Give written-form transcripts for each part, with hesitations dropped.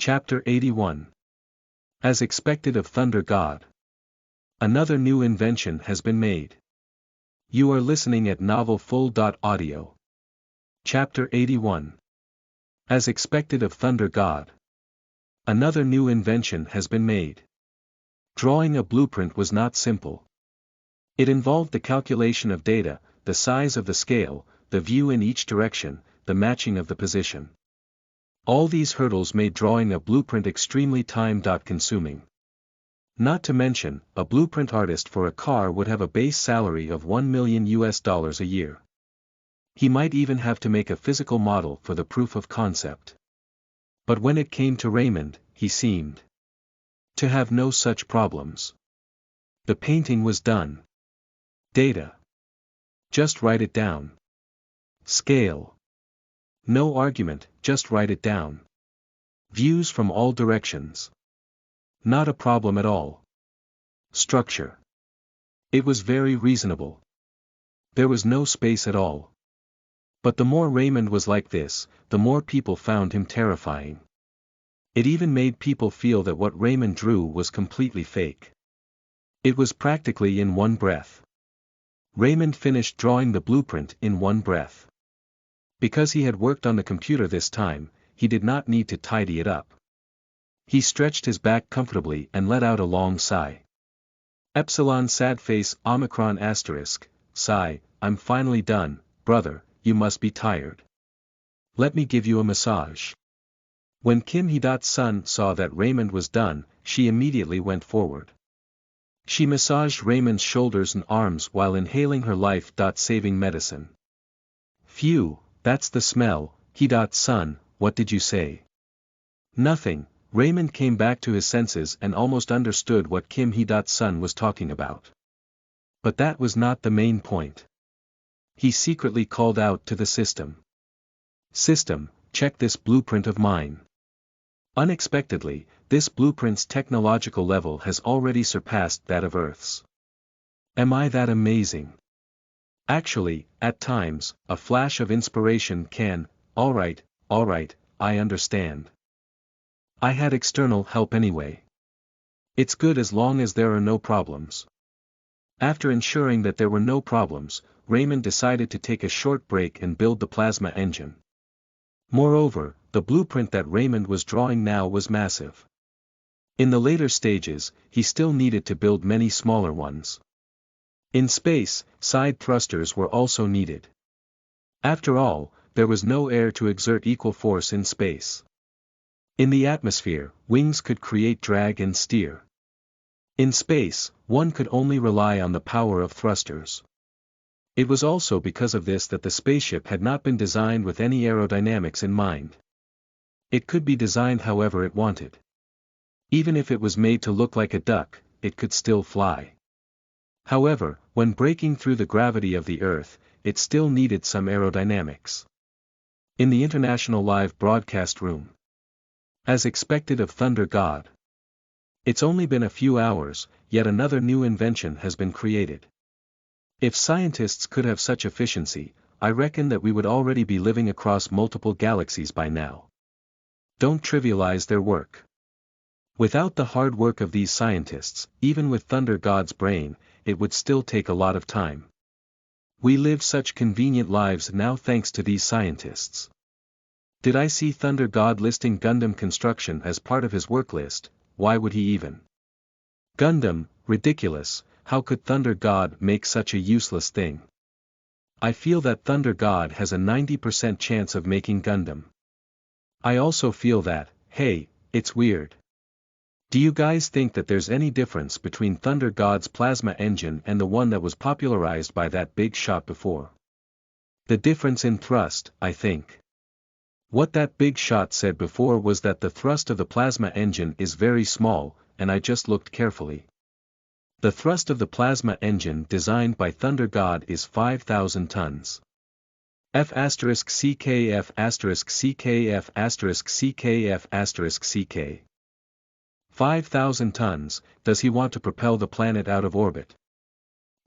Chapter 81. As expected of Thunder God. Another new invention has been made. You are listening at novelfull.audio. Chapter 81. As expected of Thunder God. Another new invention has been made. Drawing a blueprint was not simple. It involved the calculation of data, the size of the scale, the view in each direction, the matching of the position. All these hurdles made drawing a blueprint extremely time-consuming. Not to mention, a blueprint artist for a car would have a base salary of $1 million a year. He might even have to make a physical model for the proof of concept. But when it came to Raymond, he seemed to have no such problems. The painting was done. Data. Just write it down. Scale. No argument, just write it down. Views from all directions. Not a problem at all. Structure. It was very reasonable. There was no space at all. But the more Raymond was like this, the more people found him terrifying. It even made people feel that what Raymond drew was completely fake. It was practically in one breath. Raymond finished drawing the blueprint in one breath. Because he had worked on the computer this time, he did not need to tidy it up. He stretched his back comfortably and let out a long sigh. Epsilon sad face Omicron asterisk, sigh, I'm finally done, brother, you must be tired. Let me give you a massage. When Kim Hee-Dot's son saw that Raymond was done, she immediately went forward. She massaged Raymond's shoulders and arms while inhaling her life-saving medicine. Phew, that's the smell, Hee-Dot's son, what did you say? Nothing. Raymond came back to his senses and almost understood what Kim Hee-Dot's son was talking about. But that was not the main point. He secretly called out to the system. System, check this blueprint of mine. Unexpectedly, this blueprint's technological level has already surpassed that of Earth's. Am I that amazing? Actually, at times, a flash of inspiration can, alright, I understand. I had external help anyway. It's good as long as there are no problems. After ensuring that there were no problems, Raymond decided to take a short break and build the plasma engine. Moreover, the blueprint that Raymond was drawing now was massive. In the later stages, he still needed to build many smaller ones. In space, side thrusters were also needed. After all, there was no air to exert equal force in space. In the atmosphere, wings could create drag and steer. In space, one could only rely on the power of thrusters. It was also because of this that the spaceship had not been designed with any aerodynamics in mind. It could be designed however it wanted. Even if it was made to look like a duck, it could still fly. However, when breaking through the gravity of the Earth, it still needed some aerodynamics. In the International Live Broadcast Room. As expected of Thunder God. It's only been a few hours, yet another new invention has been created. If scientists could have such efficiency, I reckon that we would already be living across multiple galaxies by now. Don't trivialize their work. Without the hard work of these scientists, even with Thunder God's brain, it would still take a lot of time. We live such convenient lives now thanks to these scientists. Did I see Thunder God listing Gundam construction as part of his work list? Why would he even? Gundam, ridiculous, how could Thunder God make such a useless thing? I feel that Thunder God has a 90% chance of making Gundam. I also feel that, hey, it's weird. Do you guys think that there's any difference between Thunder God's plasma engine and the one that was popularized by that big shot before? The difference in thrust, I think. What that big shot said before was that the thrust of the plasma engine is very small, and I just looked carefully. The thrust of the plasma engine designed by Thunder God is 5,000 tons. F*CKF*CKF*CKF*CK. 5,000 tons, does he want to propel the planet out of orbit?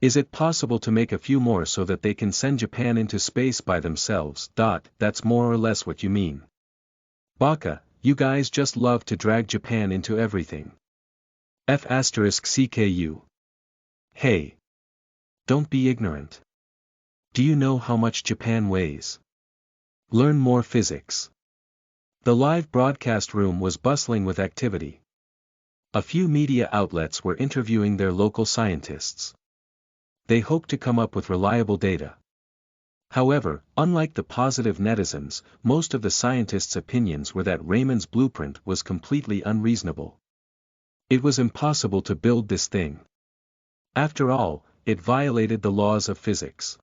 Is it possible to make a few more so that they can send Japan into space by themselves? That's more or less what you mean. Baka, you guys just love to drag Japan into everything. F***CKU. Hey. Don't be ignorant. Do you know how much Japan weighs? Learn more physics. The live broadcast room was bustling with activity. A few media outlets were interviewing their local scientists. They hoped to come up with reliable data. However, unlike the positive netizens, most of the scientists' opinions were that Raymond's blueprint was completely unreasonable. It was impossible to build this thing. After all, it violated the laws of physics.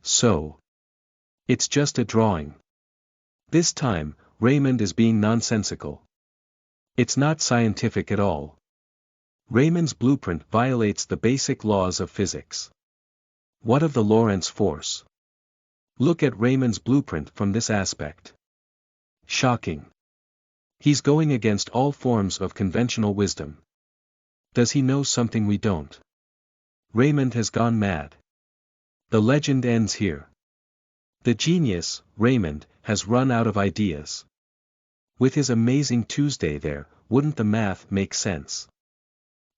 So, it's just a drawing. This time, Raymond is being nonsensical. It's not scientific at all. Raymond's blueprint violates the basic laws of physics. What of the Lorentz force? Look at Raymond's blueprint from this aspect. Shocking. He's going against all forms of conventional wisdom. Does he know something we don't? Raymond has gone mad. The legend ends here. The genius, Raymond, has run out of ideas. With his amazing Tuesday there, wouldn't the math make sense?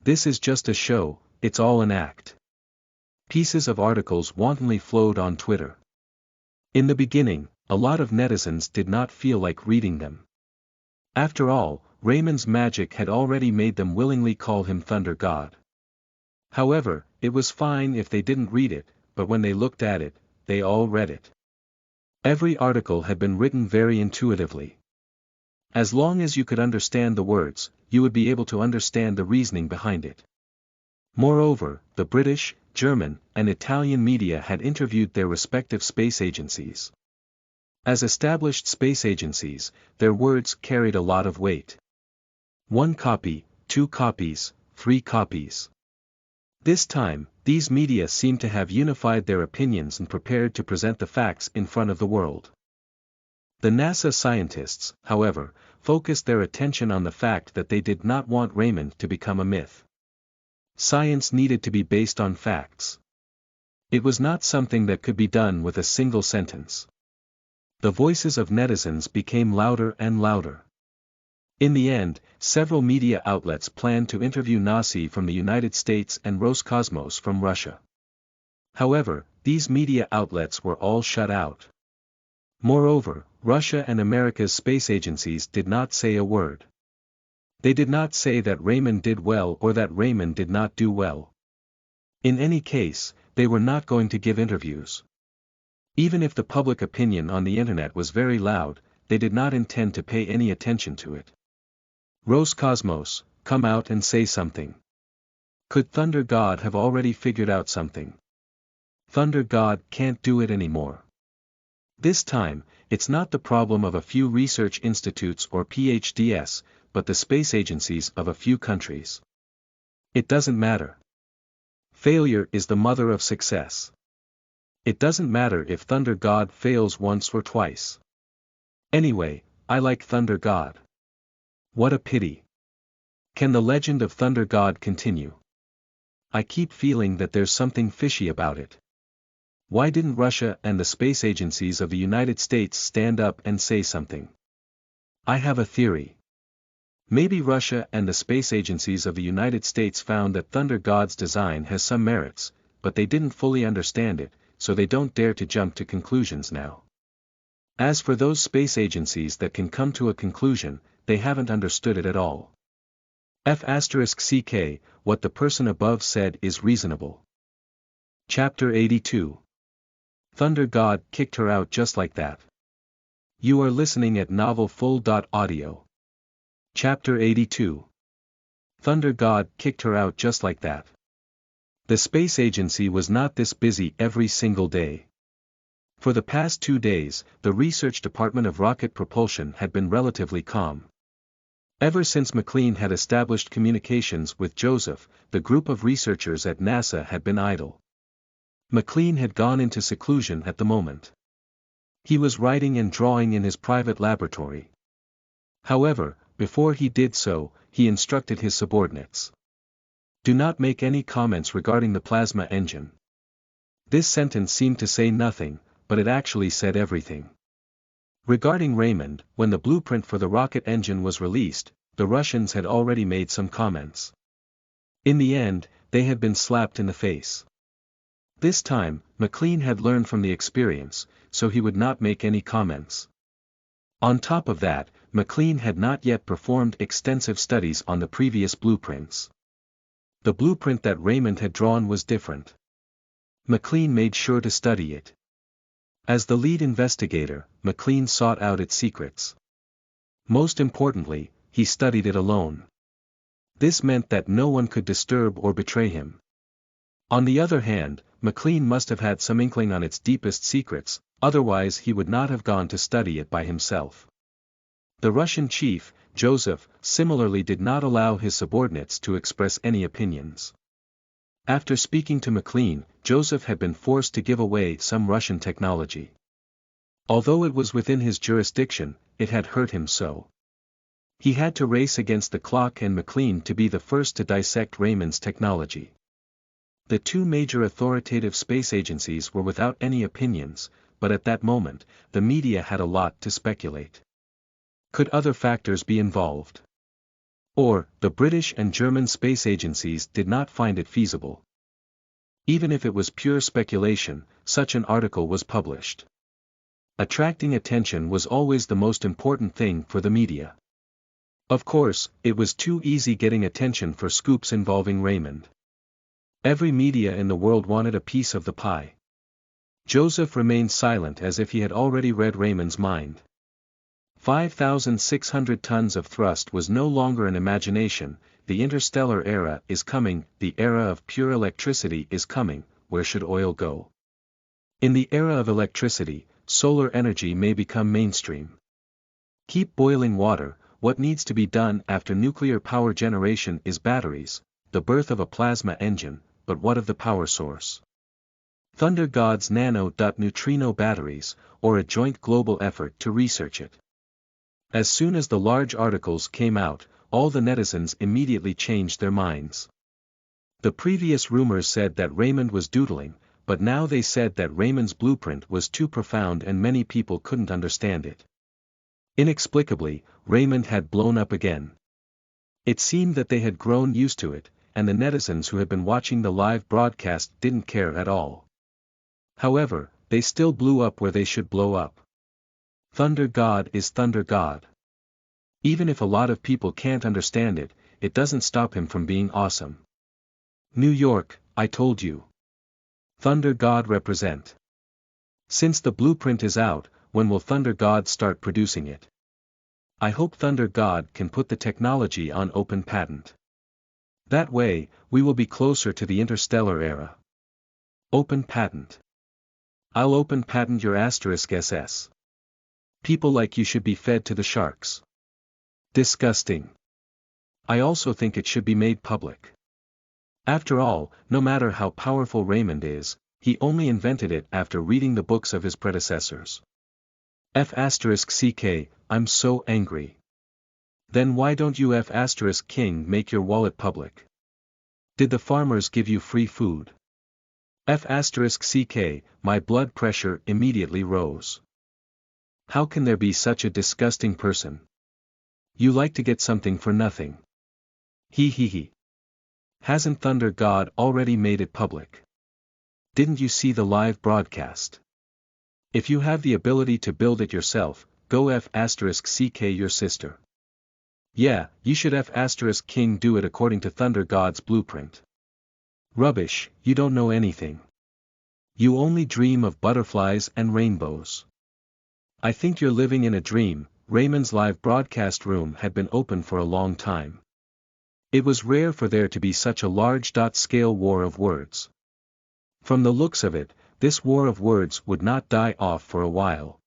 This is just a show, it's all an act. Pieces of articles wantonly flowed on Twitter. In the beginning, a lot of netizens did not feel like reading them. After all, Raymond's magic had already made them willingly call him Thunder God. However, it was fine if they didn't read it, but when they looked at it, they all read it. Every article had been written very intuitively. As long as you could understand the words, you would be able to understand the reasoning behind it. Moreover, the British, German, and Italian media had interviewed their respective space agencies. As established space agencies, their words carried a lot of weight. 1 copy, 2 copies, 3 copies. This time, these media seemed to have unified their opinions and prepared to present the facts in front of the world. The NASA scientists, however, focused their attention on the fact that they did not want Raymond to become a myth. Science needed to be based on facts. It was not something that could be done with a single sentence. The voices of netizens became louder and louder. In the end, several media outlets planned to interview Nasi from the United States and Roscosmos from Russia. However, these media outlets were all shut out. Moreover, Russia and America's space agencies did not say a word. They did not say that Raymond did well or that Raymond did not do well. In any case, they were not going to give interviews. Even if the public opinion on the internet was very loud, they did not intend to pay any attention to it. Roscosmos, come out and say something. Could Thunder God have already figured out something? Thunder God can't do it anymore. This time, it's not the problem of a few research institutes or PhDs, but the space agencies of a few countries. It doesn't matter. Failure is the mother of success. It doesn't matter if Thunder God fails once or twice. Anyway, I like Thunder God. What a pity. Can the legend of Thunder God continue? I keep feeling that there's something fishy about it. Why didn't Russia and the space agencies of the United States stand up and say something? I have a theory. Maybe Russia and the space agencies of the United States found that Thunder God's design has some merits, but they didn't fully understand it, so they don't dare to jump to conclusions now. As for those space agencies that can come to a conclusion, they haven't understood it at all. F***CK, what the person above said is reasonable. Chapter 82. Thunder God kicked her out just like that. You are listening at novelfull.audio. Chapter 82. Thunder God kicked her out just like that. The space agency was not this busy every single day. For the past 2 days, the research department of rocket propulsion had been relatively calm. Ever since McLean had established communications with Joseph, the group of researchers at NASA had been idle. McLean had gone into seclusion at the moment. He was writing and drawing in his private laboratory. However, before he did so, he instructed his subordinates. Do not make any comments regarding the plasma engine. This sentence seemed to say nothing, but it actually said everything. Regarding Raymond, when the blueprint for the rocket engine was released, the Russians had already made some comments. In the end, they had been slapped in the face. This time, McLean had learned from the experience, so he would not make any comments. On top of that, McLean had not yet performed extensive studies on the previous blueprints. The blueprint that Raymond had drawn was different. McLean made sure to study it. As the lead investigator, McLean sought out its secrets. Most importantly, he studied it alone. This meant that no one could disturb or betray him. On the other hand, McLean must have had some inkling on its deepest secrets, otherwise he would not have gone to study it by himself. The Russian chief, Joseph, similarly did not allow his subordinates to express any opinions. After speaking to McLean, Joseph had been forced to give away some Russian technology. Although it was within his jurisdiction, it had hurt him so. He had to race against the clock and McLean to be the first to dissect Raymond's technology. The two major authoritative space agencies were without any opinions, but at that moment, the media had a lot to speculate. Could other factors be involved? Or, the British and German space agencies did not find it feasible. Even if it was pure speculation, such an article was published. Attracting attention was always the most important thing for the media. Of course, it was too easy getting attention for scoops involving Raymond. Every media in the world wanted a piece of the pie. Joseph remained silent as if he had already read Raymond's mind. 5,600 tons of thrust was no longer an imagination, the interstellar era is coming, the era of pure electricity is coming, where should oil go? In the era of electricity, solar energy may become mainstream. Keep boiling water, what needs to be done after nuclear power generation is batteries, the birth of a plasma engine, but what of the power source? Thunder God's nano-neutrino batteries, or a joint global effort to research it. As soon as the large articles came out, all the netizens immediately changed their minds. The previous rumors said that Raymond was doodling, but now they said that Raymond's blueprint was too profound and many people couldn't understand it. Inexplicably, Raymond had blown up again. It seemed that they had grown used to it, and the netizens who had been watching the live broadcast didn't care at all. However, they still blew up where they should blow up. Thunder God is Thunder God. Even if a lot of people can't understand it, it doesn't stop him from being awesome. New York, I told you. Thunder God represent. Since the blueprint is out, when will Thunder God start producing it? I hope Thunder God can put the technology on open patent. That way, we will be closer to the interstellar era. Open patent. I'll open patent your *SS. People like you should be fed to the sharks. Disgusting. I also think it should be made public. After all, no matter how powerful Raymond is, he only invented it after reading the books of his predecessors. F***ck, I'm so angry. Then why don't you F***king make your wallet public? Did the farmers give you free food? F***ck, my blood pressure immediately rose. How can there be such a disgusting person? You like to get something for nothing. He. Hasn't Thunder God already made it public? Didn't you see the live broadcast? If you have the ability to build it yourself, go F***ck your sister. Yeah, you should F***king do it according to Thunder God's blueprint. Rubbish, you don't know anything. You only dream of butterflies and rainbows. I think you're living in a dream. Raymond's live broadcast room had been open for a long time. It was rare for there to be such a large-scale war of words. From the looks of it, this war of words would not die off for a while.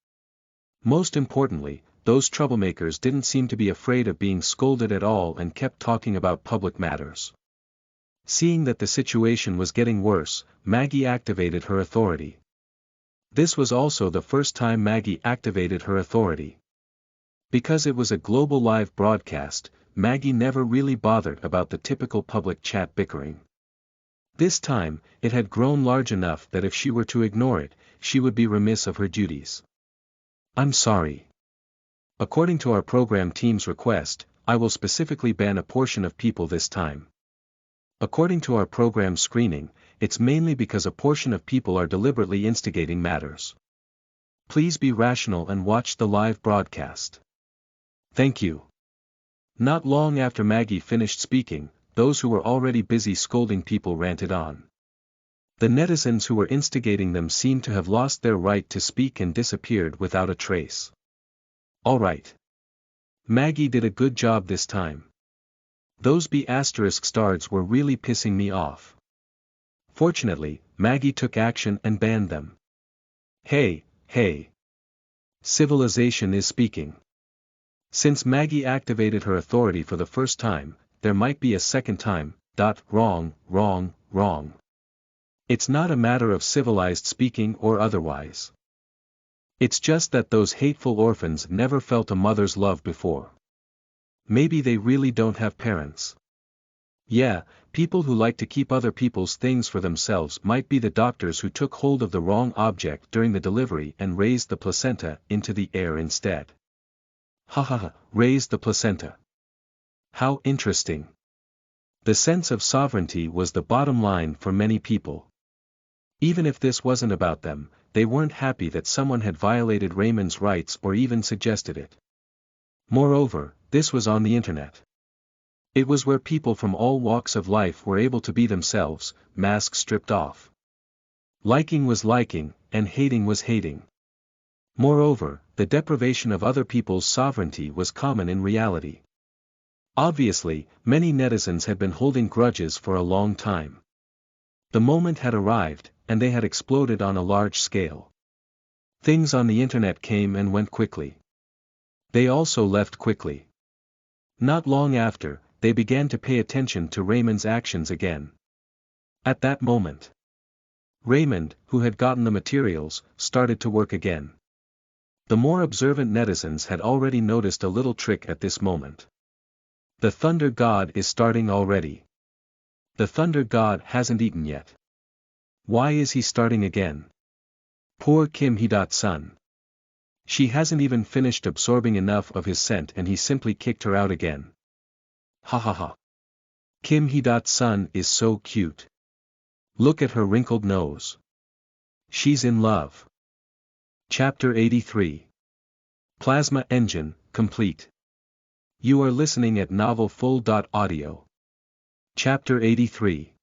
Most importantly, those troublemakers didn't seem to be afraid of being scolded at all and kept talking about public matters. Seeing that the situation was getting worse, Maggie activated her authority. This was also the first time Maggie activated her authority. Because it was a global live broadcast, Maggie never really bothered about the typical public chat bickering. This time, it had grown large enough that if she were to ignore it, she would be remiss of her duties. I'm sorry. According to our program team's request, I will specifically ban a portion of people this time. According to our program screening, it's mainly because a portion of people are deliberately instigating matters. Please be rational and watch the live broadcast. Thank you. Not long after Maggie finished speaking, those who were already busy scolding people ranted on. The netizens who were instigating them seemed to have lost their right to speak and disappeared without a trace. Alright. Maggie did a good job this time. Those B** stars were really pissing me off. Fortunately, Maggie took action and banned them. Hey. Civilization is speaking. Since Maggie activated her authority for the first time, there might be a second time. Wrong. It's not a matter of civilized speaking or otherwise. It's just that those hateful orphans never felt a mother's love before. Maybe they really don't have parents. Yeah, people who like to keep other people's things for themselves might be the doctors who took hold of the wrong object during the delivery and raised the placenta into the air instead. Raised the placenta. How interesting. The sense of sovereignty was the bottom line for many people. Even if this wasn't about them, they weren't happy that someone had violated Raymond's rights or even suggested it. Moreover, this was on the internet. It was where people from all walks of life were able to be themselves, masks stripped off. Liking was liking, and hating was hating. Moreover, the deprivation of other people's sovereignty was common in reality. Obviously, many netizens had been holding grudges for a long time. The moment had arrived, and they had exploded on a large scale. Things on the internet came and went quickly. They also left quickly. Not long after, they began to pay attention to Raymond's actions again. At that moment, Raymond, who had gotten the materials, started to work again. The more observant netizens had already noticed a little trick at this moment. The Thunder God is starting already. The Thunder God hasn't eaten yet. Why is he starting again? Poor Kim Hee-sun. She hasn't even finished absorbing enough of his scent and he simply kicked her out again. Kim Hee-sun is so cute. Look at her wrinkled nose. She's in love. Chapter 83. Plasma Engine, complete. You are listening at novelfull.audio. Chapter 83.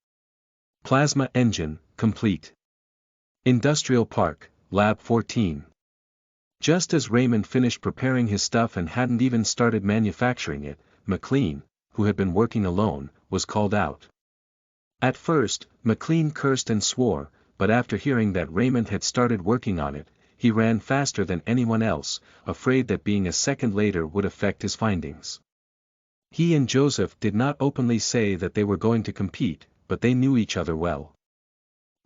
Plasma Engine, complete. Industrial Park, Lab 14. Just as Raymond finished preparing his stuff and hadn't even started manufacturing it, McLean, who had been working alone, was called out. At first, McLean cursed and swore, but after hearing that Raymond had started working on it, he ran faster than anyone else, afraid that being a second later would affect his findings. He and Joseph did not openly say that they were going to compete, but they knew each other well.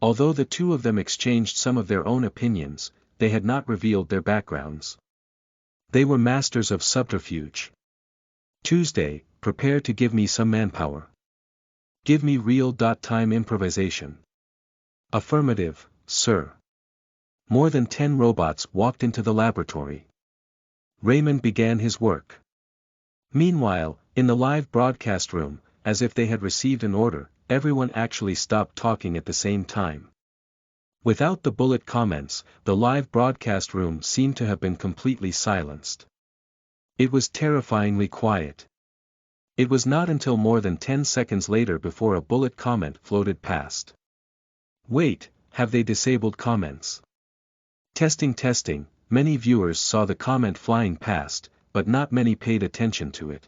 Although the two of them exchanged some of their own opinions, they had not revealed their backgrounds. They were masters of subterfuge. Tuesday, prepare to give me some manpower. Give me real-time improvisation. Affirmative, sir. More than 10 robots walked into the laboratory. Raymond began his work. Meanwhile, in the live broadcast room, as if they had received an order, everyone actually stopped talking at the same time. Without the bullet comments, the live broadcast room seemed to have been completely silenced. It was terrifyingly quiet. It was not until more than 10 seconds later before a bullet comment floated past. Wait, have they disabled comments? Testing, many viewers saw the comment flying past, but not many paid attention to it.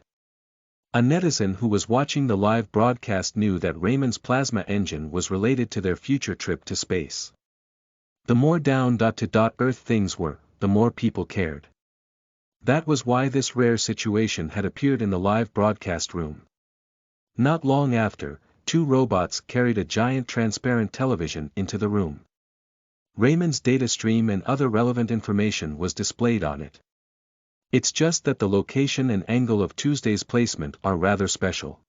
A netizen who was watching the live broadcast knew that Raymond's plasma engine was related to their future trip to space. The more down-to-earth things were, the more people cared. That was why this rare situation had appeared in the live broadcast room. Not long after, 2 robots carried a giant transparent television into the room. Raymond's data stream and other relevant information was displayed on it. It's just that the location and angle of Tuesday's placement are rather special.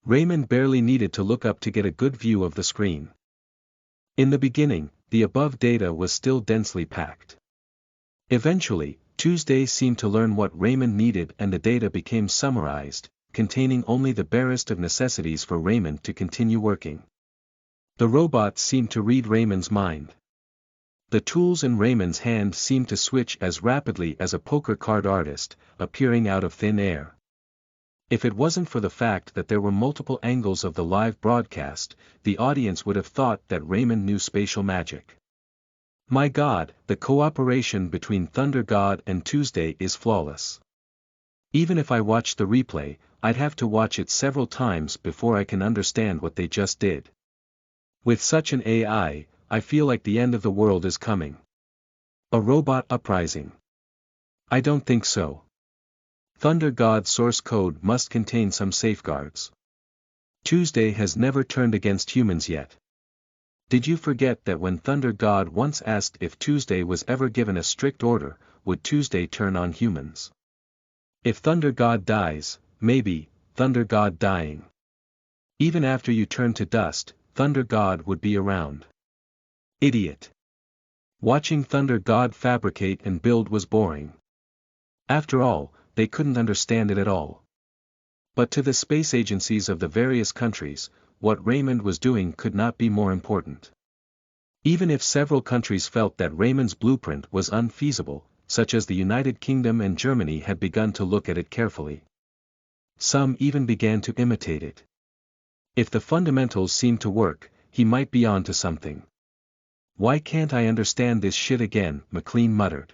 Raymond barely needed to look up to get a good view of the screen. In the beginning, the above data was still densely packed. Eventually, Tuesday seemed to learn what Raymond needed and the data became summarized, containing only the barest of necessities for Raymond to continue working. The robot seemed to read Raymond's mind. The tools in Raymond's hand seemed to switch as rapidly as a poker card artist, appearing out of thin air. If it wasn't for the fact that there were multiple angles of the live broadcast, the audience would have thought that Raymond knew spatial magic. My God, the cooperation between Thunder God and Tuesday is flawless. Even if I watch the replay, I'd have to watch it several times before I can understand what they just did. With such an AI, I feel like the end of the world is coming. A robot uprising? I don't think so. Thunder God's source code must contain some safeguards. Tuesday has never turned against humans yet. Did you forget that when Thunder God once asked if Tuesday was ever given a strict order, would Tuesday turn on humans? If Thunder God dies, maybe, Thunder God dying. Even after you turn to dust, Thunder God would be around. Idiot. Watching Thunder God fabricate and build was boring. After all, they couldn't understand it at all. But to the space agencies of the various countries, what Raymond was doing could not be more important. Even if several countries felt that Raymond's blueprint was unfeasible, such as the United Kingdom and Germany had begun to look at it carefully. Some even began to imitate it. If the fundamentals seemed to work, he might be on to something. Why can't I understand this shit again? McLean muttered.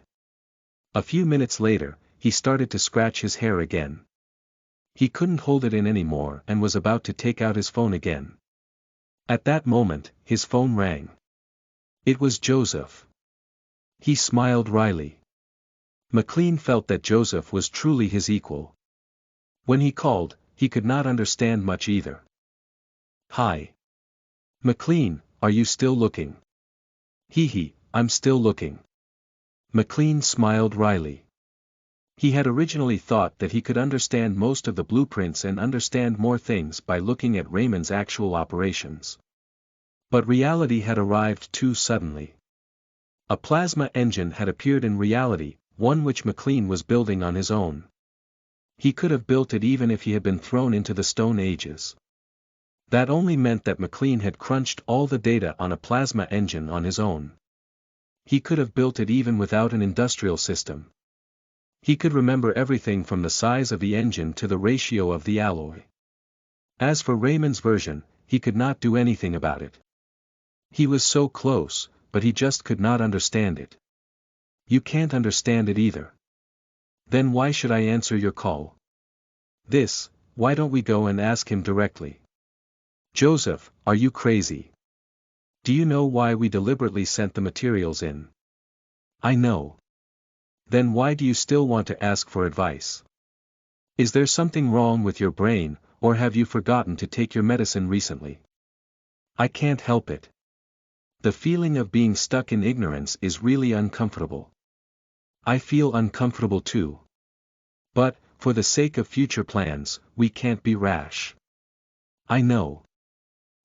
A few minutes later, he started to scratch his hair again. He couldn't hold it in anymore and was about to take out his phone again. At that moment, his phone rang. It was Joseph. He smiled wryly. McLean felt that Joseph was truly his equal. When he called, he could not understand much either. Hi. McLean, are you still looking? I'm still looking. McLean smiled wryly. He had originally thought that he could understand most of the blueprints and understand more things by looking at Raymond's actual operations. But reality had arrived too suddenly. A plasma engine had appeared in reality, one which McLean was building on his own. He could have built it even if he had been thrown into the Stone Ages. That only meant that McLean had crunched all the data on a plasma engine on his own. He could have built it even without an industrial system. He could remember everything from the size of the engine to the ratio of the alloy. As for Raymond's version, he could not do anything about it. He was so close, but he just could not understand it. You can't understand it either. Then why should I answer your call? Why don't we go and ask him directly? Joseph, are you crazy? Do you know why we deliberately sent the materials in? I know. Then why do you still want to ask for advice? Is there something wrong with your brain, or have you forgotten to take your medicine recently? I can't help it. The feeling of being stuck in ignorance is really uncomfortable. I feel uncomfortable too. But, for the sake of future plans, we can't be rash. I know.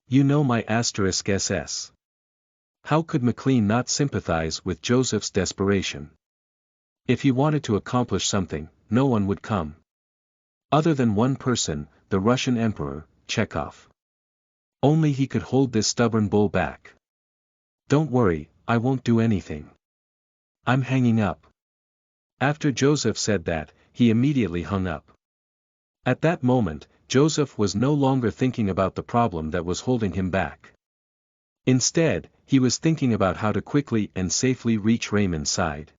You know my *SS. How could McLean not sympathize with Joseph's desperation? If he wanted to accomplish something, no one would come. Other than one person, the Russian Emperor, Chekhov. Only he could hold this stubborn bull back. Don't worry, I won't do anything. I'm hanging up. After Joseph said that, he immediately hung up. At that moment, Joseph was no longer thinking about the problem that was holding him back. Instead, he was thinking about how to quickly and safely reach Raymond's side.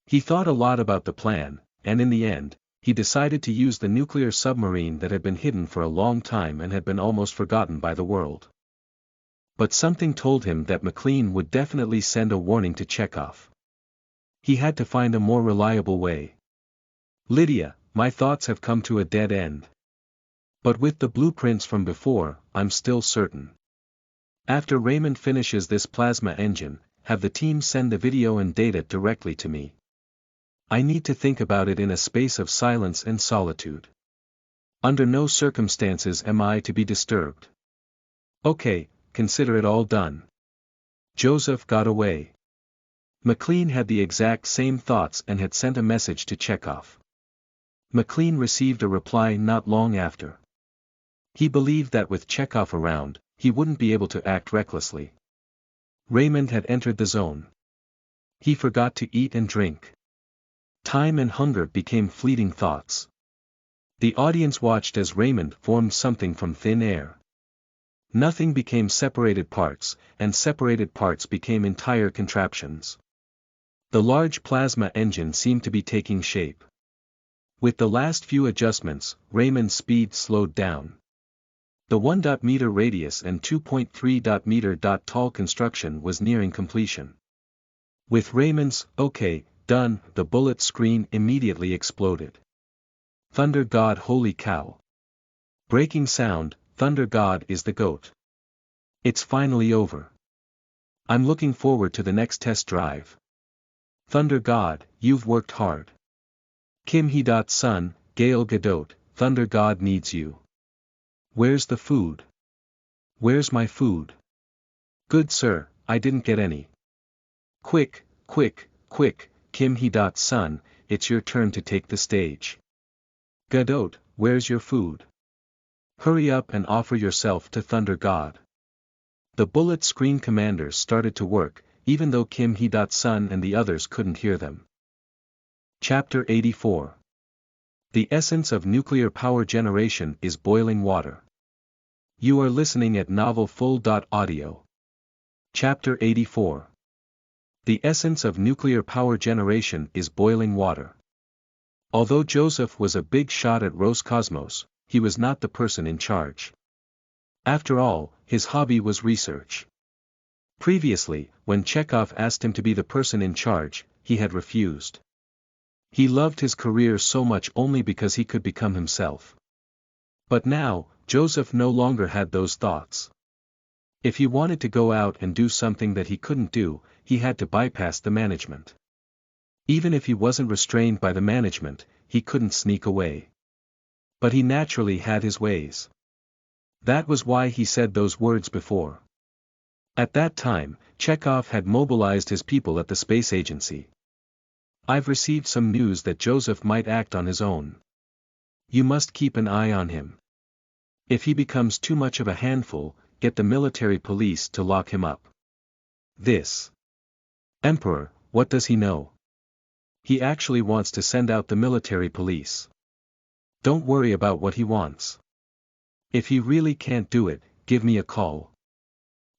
He thought a lot about the plan, and in the end, he decided to use the nuclear submarine that had been hidden for a long time and had been almost forgotten by the world. But something told him that McLean would definitely send a warning to Chekhov. He had to find a more reliable way. Lydia, my thoughts have come to a dead end. But with the blueprints from before, I'm still certain. After Raymond finishes this plasma engine, have the team send the video and data directly to me. I need to think about it in a space of silence and solitude. Under no circumstances am I to be disturbed. Okay, consider it all done. Joseph got away. McLean had the exact same thoughts and had sent a message to Chekhov. McLean received a reply not long after. He believed that with Chekhov around, he wouldn't be able to act recklessly. Raymond had entered the zone. He forgot to eat and drink. Time and hunger became fleeting thoughts. The audience watched as Raymond formed something from thin air. Nothing became separated parts, and separated parts became entire contraptions. The large plasma engine seemed to be taking shape. With the last few adjustments, Raymond's speed slowed down. The 1-meter radius and 2.3-meter tall construction was nearing completion. With Raymond's "okay, done," the bullet screen immediately exploded. Thunder God, holy cow. Breaking sound, Thunder God is the GOAT. It's finally over. I'm looking forward to the next test drive. Thunder God, you've worked hard. Kim Hee-dot's son, Gail Gadot, Thunder God needs you. Where's the food? Where's my food? Good sir, I didn't get any. Quick, quick, quick, Kim Hee-dot's son, it's your turn to take the stage. Gadot, where's your food? Hurry up and offer yourself to Thunder God. The bullet screen commanders started to work, even though Kim Hee-dot's son and the others couldn't hear them. Chapter 84. The essence of nuclear power generation is boiling water. You are listening at novelfull.audio. Chapter 84. The essence of nuclear power generation is boiling water. Although Joseph was a big shot at Roscosmos, he was not the person in charge. After all, his hobby was research. Previously, when Chekhov asked him to be the person in charge, he had refused. He loved his career so much only because he could become himself. But now, Joseph no longer had those thoughts. If he wanted to go out and do something that he couldn't do, he had to bypass the management. Even if he wasn't restrained by the management, he couldn't sneak away. But he naturally had his ways. That was why he said those words before. At that time, Chekhov had mobilized his people at the space agency. I've received some news that Joseph might act on his own. You must keep an eye on him. If he becomes too much of a handful, get the military police to lock him up. This Emperor, what does he know? He actually wants to send out the military police. Don't worry about what he wants. If he really can't do it, give me a call.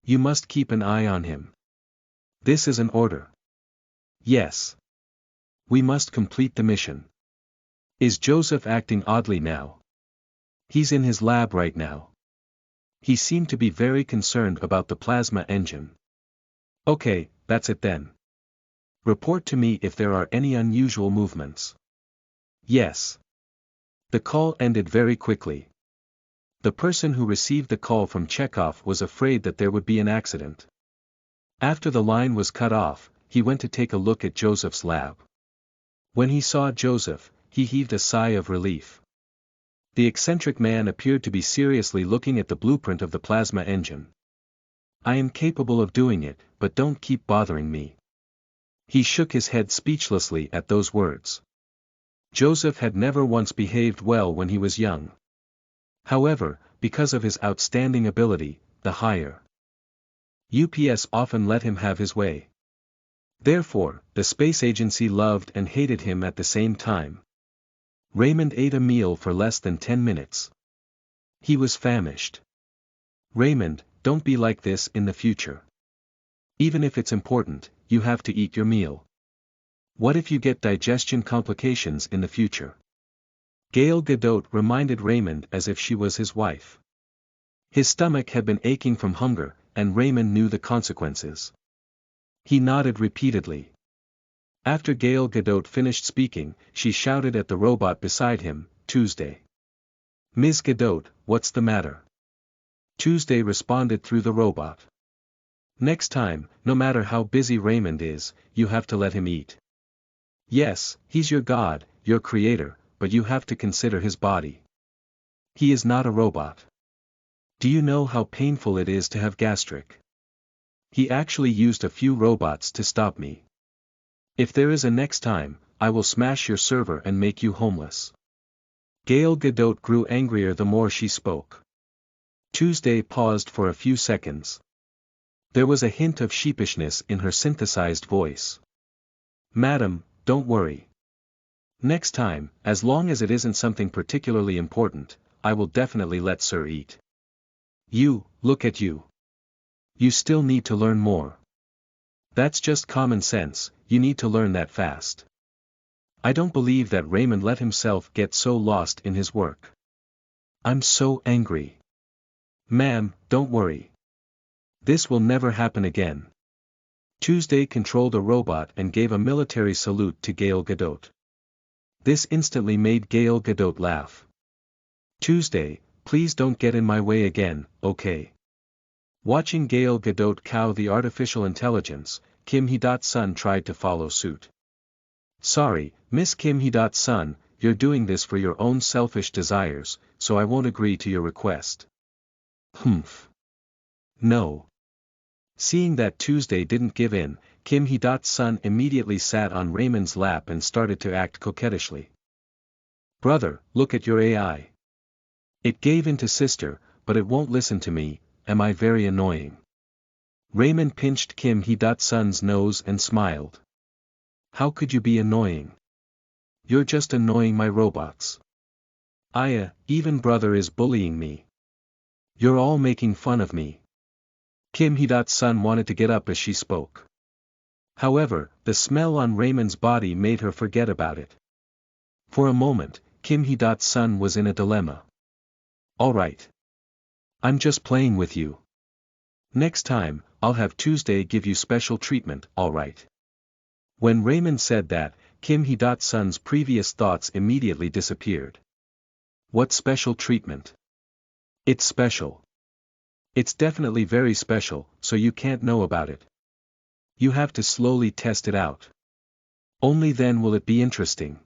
You must keep an eye on him. This is an order. Yes. We must complete the mission. Is Joseph acting oddly now? He's in his lab right now. He seemed to be very concerned about the plasma engine. Okay, that's it then. Report to me if there are any unusual movements. Yes. The call ended very quickly. The person who received the call from Chekhov was afraid that there would be an accident. After the line was cut off, he went to take a look at Joseph's lab. When he saw Joseph, he heaved a sigh of relief. The eccentric man appeared to be seriously looking at the blueprint of the plasma engine. I am capable of doing it, but don't keep bothering me. He shook his head speechlessly at those words. Joseph had never once behaved well when he was young. However, because of his outstanding ability, the higher UPS often let him have his way. Therefore, the space agency loved and hated him at the same time. Raymond ate a meal for less than 10 minutes. He was famished. Raymond, don't be like this in the future. Even if it's important, you have to eat your meal. What if you get digestion complications in the future? Gail Gadot reminded Raymond as if she was his wife. His stomach had been aching from hunger, and Raymond knew the consequences. He nodded repeatedly. After Gail Gadot finished speaking, she shouted at the robot beside him, Tuesday. Ms. Gadot, what's the matter? Tuesday responded through the robot. Next time, no matter how busy Raymond is, you have to let him eat. Yes, he's your god, your creator, but you have to consider his body. He is not a robot. Do you know how painful it is to have gastric? He actually used a few robots to stop me. If there is a next time, I will smash your server and make you homeless. Gal Gadot grew angrier the more she spoke. Tuesday paused for a few seconds. There was a hint of sheepishness in her synthesized voice. Madam, don't worry. Next time, as long as it isn't something particularly important, I will definitely let Sir eat. You, look at you. You still need to learn more. That's just common sense, you need to learn that fast. I don't believe that Raymond let himself get so lost in his work. I'm so angry. Ma'am, don't worry. This will never happen again. Tuesday controlled a robot and gave a military salute to Gal Gadot. This instantly made Gal Gadot laugh. Tuesday, please don't get in my way again, okay? Watching Gal Gadot cow the artificial intelligence, Kim Hee-sun tried to follow suit. Sorry, Miss Kim Hee-sun, you're doing this for your own selfish desires, so I won't agree to your request. Humph. No. Seeing that Tuesday didn't give in, Kim Hee-sun immediately sat on Raymond's lap and started to act coquettishly. Brother, look at your AI. It gave in to sister, but it won't listen to me, am I very annoying? Raymond pinched Kim Hee-sun's nose and smiled. How could you be annoying? You're just annoying my robots. Even brother is bullying me. You're all making fun of me. Kim Hee-sun wanted to get up as she spoke. However, the smell on Raymond's body made her forget about it. For a moment, Kim Hee-sun was in a dilemma. Alright. I'm just playing with you. Next time, I'll have Tuesday give you special treatment, alright. When Raymond said that, Kim Hee-sun's previous thoughts immediately disappeared. What special treatment? It's special. It's definitely very special, so you can't know about it. You have to slowly test it out. Only then will it be interesting.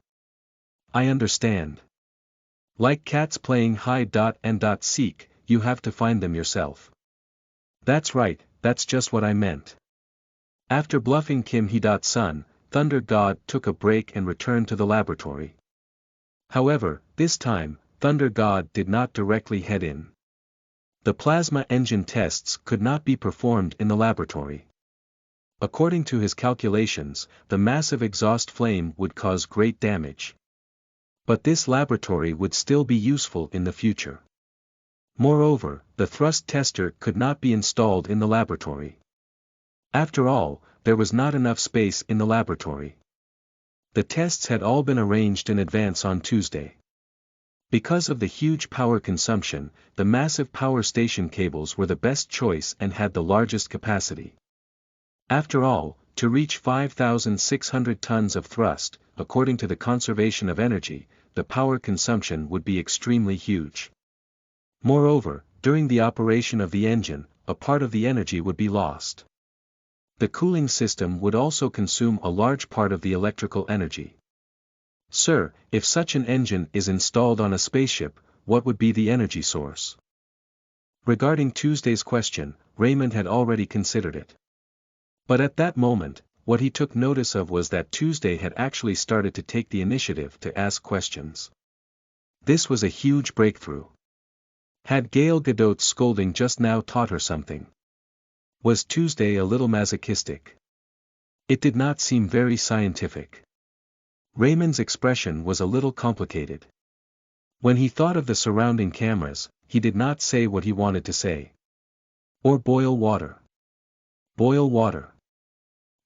I understand. Like cats playing hide and seek, you have to find them yourself. That's right, that's just what I meant. After bluffing Kim Hee-sun, Thunder God took a break and returned to the laboratory. However, this time, Thunder God did not directly head in. The plasma engine tests could not be performed in the laboratory. According to his calculations, the massive exhaust flame would cause great damage. But this laboratory would still be useful in the future. Moreover, the thrust tester could not be installed in the laboratory. After all, there was not enough space in the laboratory. The tests had all been arranged in advance on Tuesday. Because of the huge power consumption, the massive power station cables were the best choice and had the largest capacity. After all, to reach 5,600 tons of thrust, according to the conservation of energy, the power consumption would be extremely huge. Moreover, during the operation of the engine, a part of the energy would be lost. The cooling system would also consume a large part of the electrical energy. Sir, if such an engine is installed on a spaceship, what would be the energy source? Regarding Tuesday's question, Raymond had already considered it. But at that moment, what he took notice of was that Tuesday had actually started to take the initiative to ask questions. This was a huge breakthrough. Had Gal Gadot's scolding just now taught her something? Was Tuesday a little masochistic? It did not seem very scientific. Raymond's expression was a little complicated. When he thought of the surrounding cameras, he did not say what he wanted to say. Or boil water. Boil water.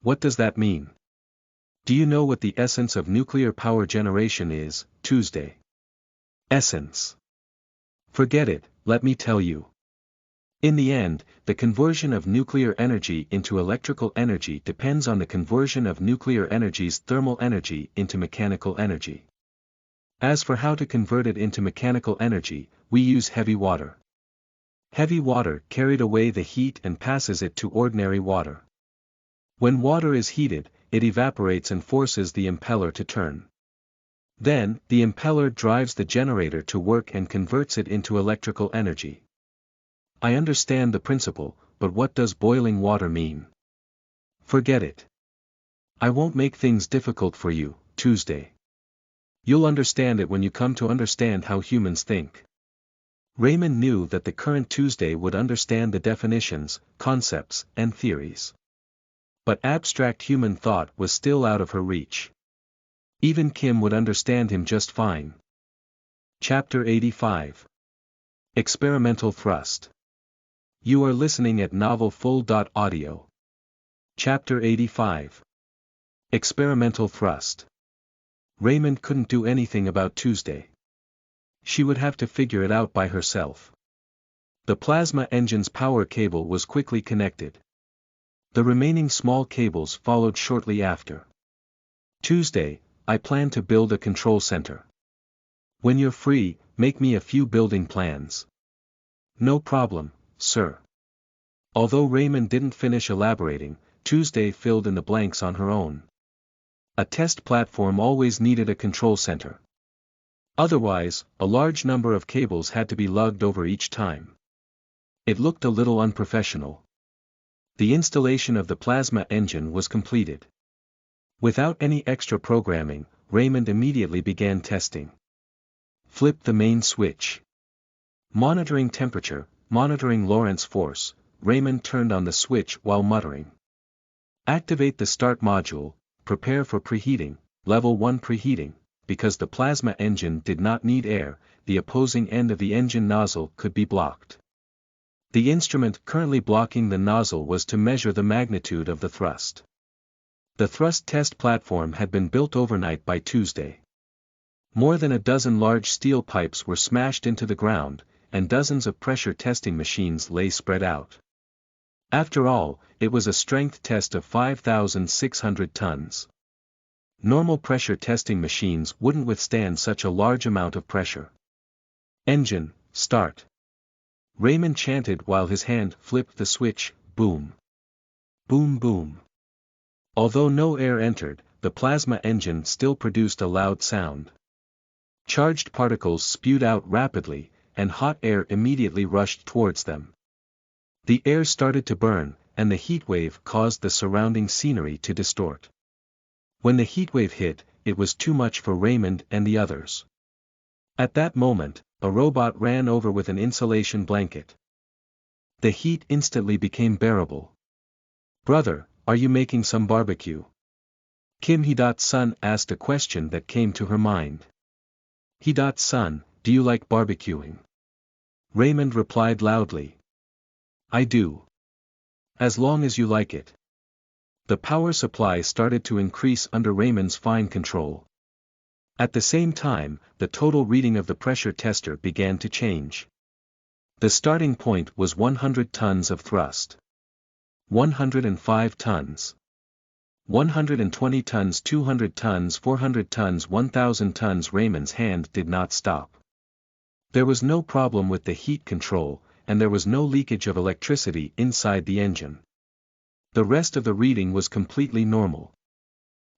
What does that mean? Do you know what the essence of nuclear power generation is, Tuesday? Essence. Forget it, let me tell you. In the end, the conversion of nuclear energy into electrical energy depends on the conversion of nuclear energy's thermal energy into mechanical energy. As for how to convert it into mechanical energy, we use heavy water. Heavy water carried away the heat and passes it to ordinary water. When water is heated, it evaporates and forces the impeller to turn. Then, the impeller drives the generator to work and converts it into electrical energy. I understand the principle, but what does boiling water mean? Forget it. I won't make things difficult for you, Tuesday. You'll understand it when you come to understand how humans think. Raymond knew that the current Tuesday would understand the definitions, concepts, and theories. But abstract human thought was still out of her reach. Even Kim would understand him just fine. Chapter 85. Experimental Thrust. You are listening at novelfull.audio. Chapter 85. Experimental Thrust. Raymond couldn't do anything about Tuesday. She would have to figure it out by herself. The plasma engine's power cable was quickly connected. The remaining small cables followed shortly after. Tuesday, I plan to build a control center. When you're free, make me a few building plans. No problem, sir. Although Raymond didn't finish elaborating, Tuesday filled in the blanks on her own. A test platform always needed a control center. Otherwise, a large number of cables had to be lugged over each time. It looked a little unprofessional. The installation of the plasma engine was completed. Without any extra programming, Raymond immediately began testing. Flip the main switch. Monitoring temperature, monitoring Lorentz force, Raymond turned on the switch while muttering. Activate the start module, prepare for preheating, level 1 preheating. Because the plasma engine did not need air, the opposing end of the engine nozzle could be blocked. The instrument currently blocking the nozzle was to measure the magnitude of the thrust. The thrust test platform had been built overnight by Tuesday. More than a dozen large steel pipes were smashed into the ground, and dozens of pressure testing machines lay spread out. After all, it was a strength test of 5,600 tons. Normal pressure testing machines wouldn't withstand such a large amount of pressure. Engine, start. Raymond chanted while his hand flipped the switch, boom. Boom boom. Although no air entered, the plasma engine still produced a loud sound. Charged particles spewed out rapidly, and hot air immediately rushed towards them. The air started to burn, and the heat wave caused the surrounding scenery to distort. When the heatwave hit, it was too much for Raymond and the others. At that moment, a robot ran over with an insulation blanket. The heat instantly became bearable. Brother, are you making some barbecue? Kim Hee-Sun asked a question that came to her mind. Hee-Sun, do you like barbecuing? Raymond replied loudly. I do. As long as you like it. The power supply started to increase under Raymond's fine control. At the same time, the total reading of the pressure tester began to change. The starting point was 100 tons of thrust. 105 tons. 120 tons, 200 tons, 400 tons, 1000 tons. Raymond's hand did not stop. There was no problem with the heat control, and there was no leakage of electricity inside the engine. The rest of the reading was completely normal.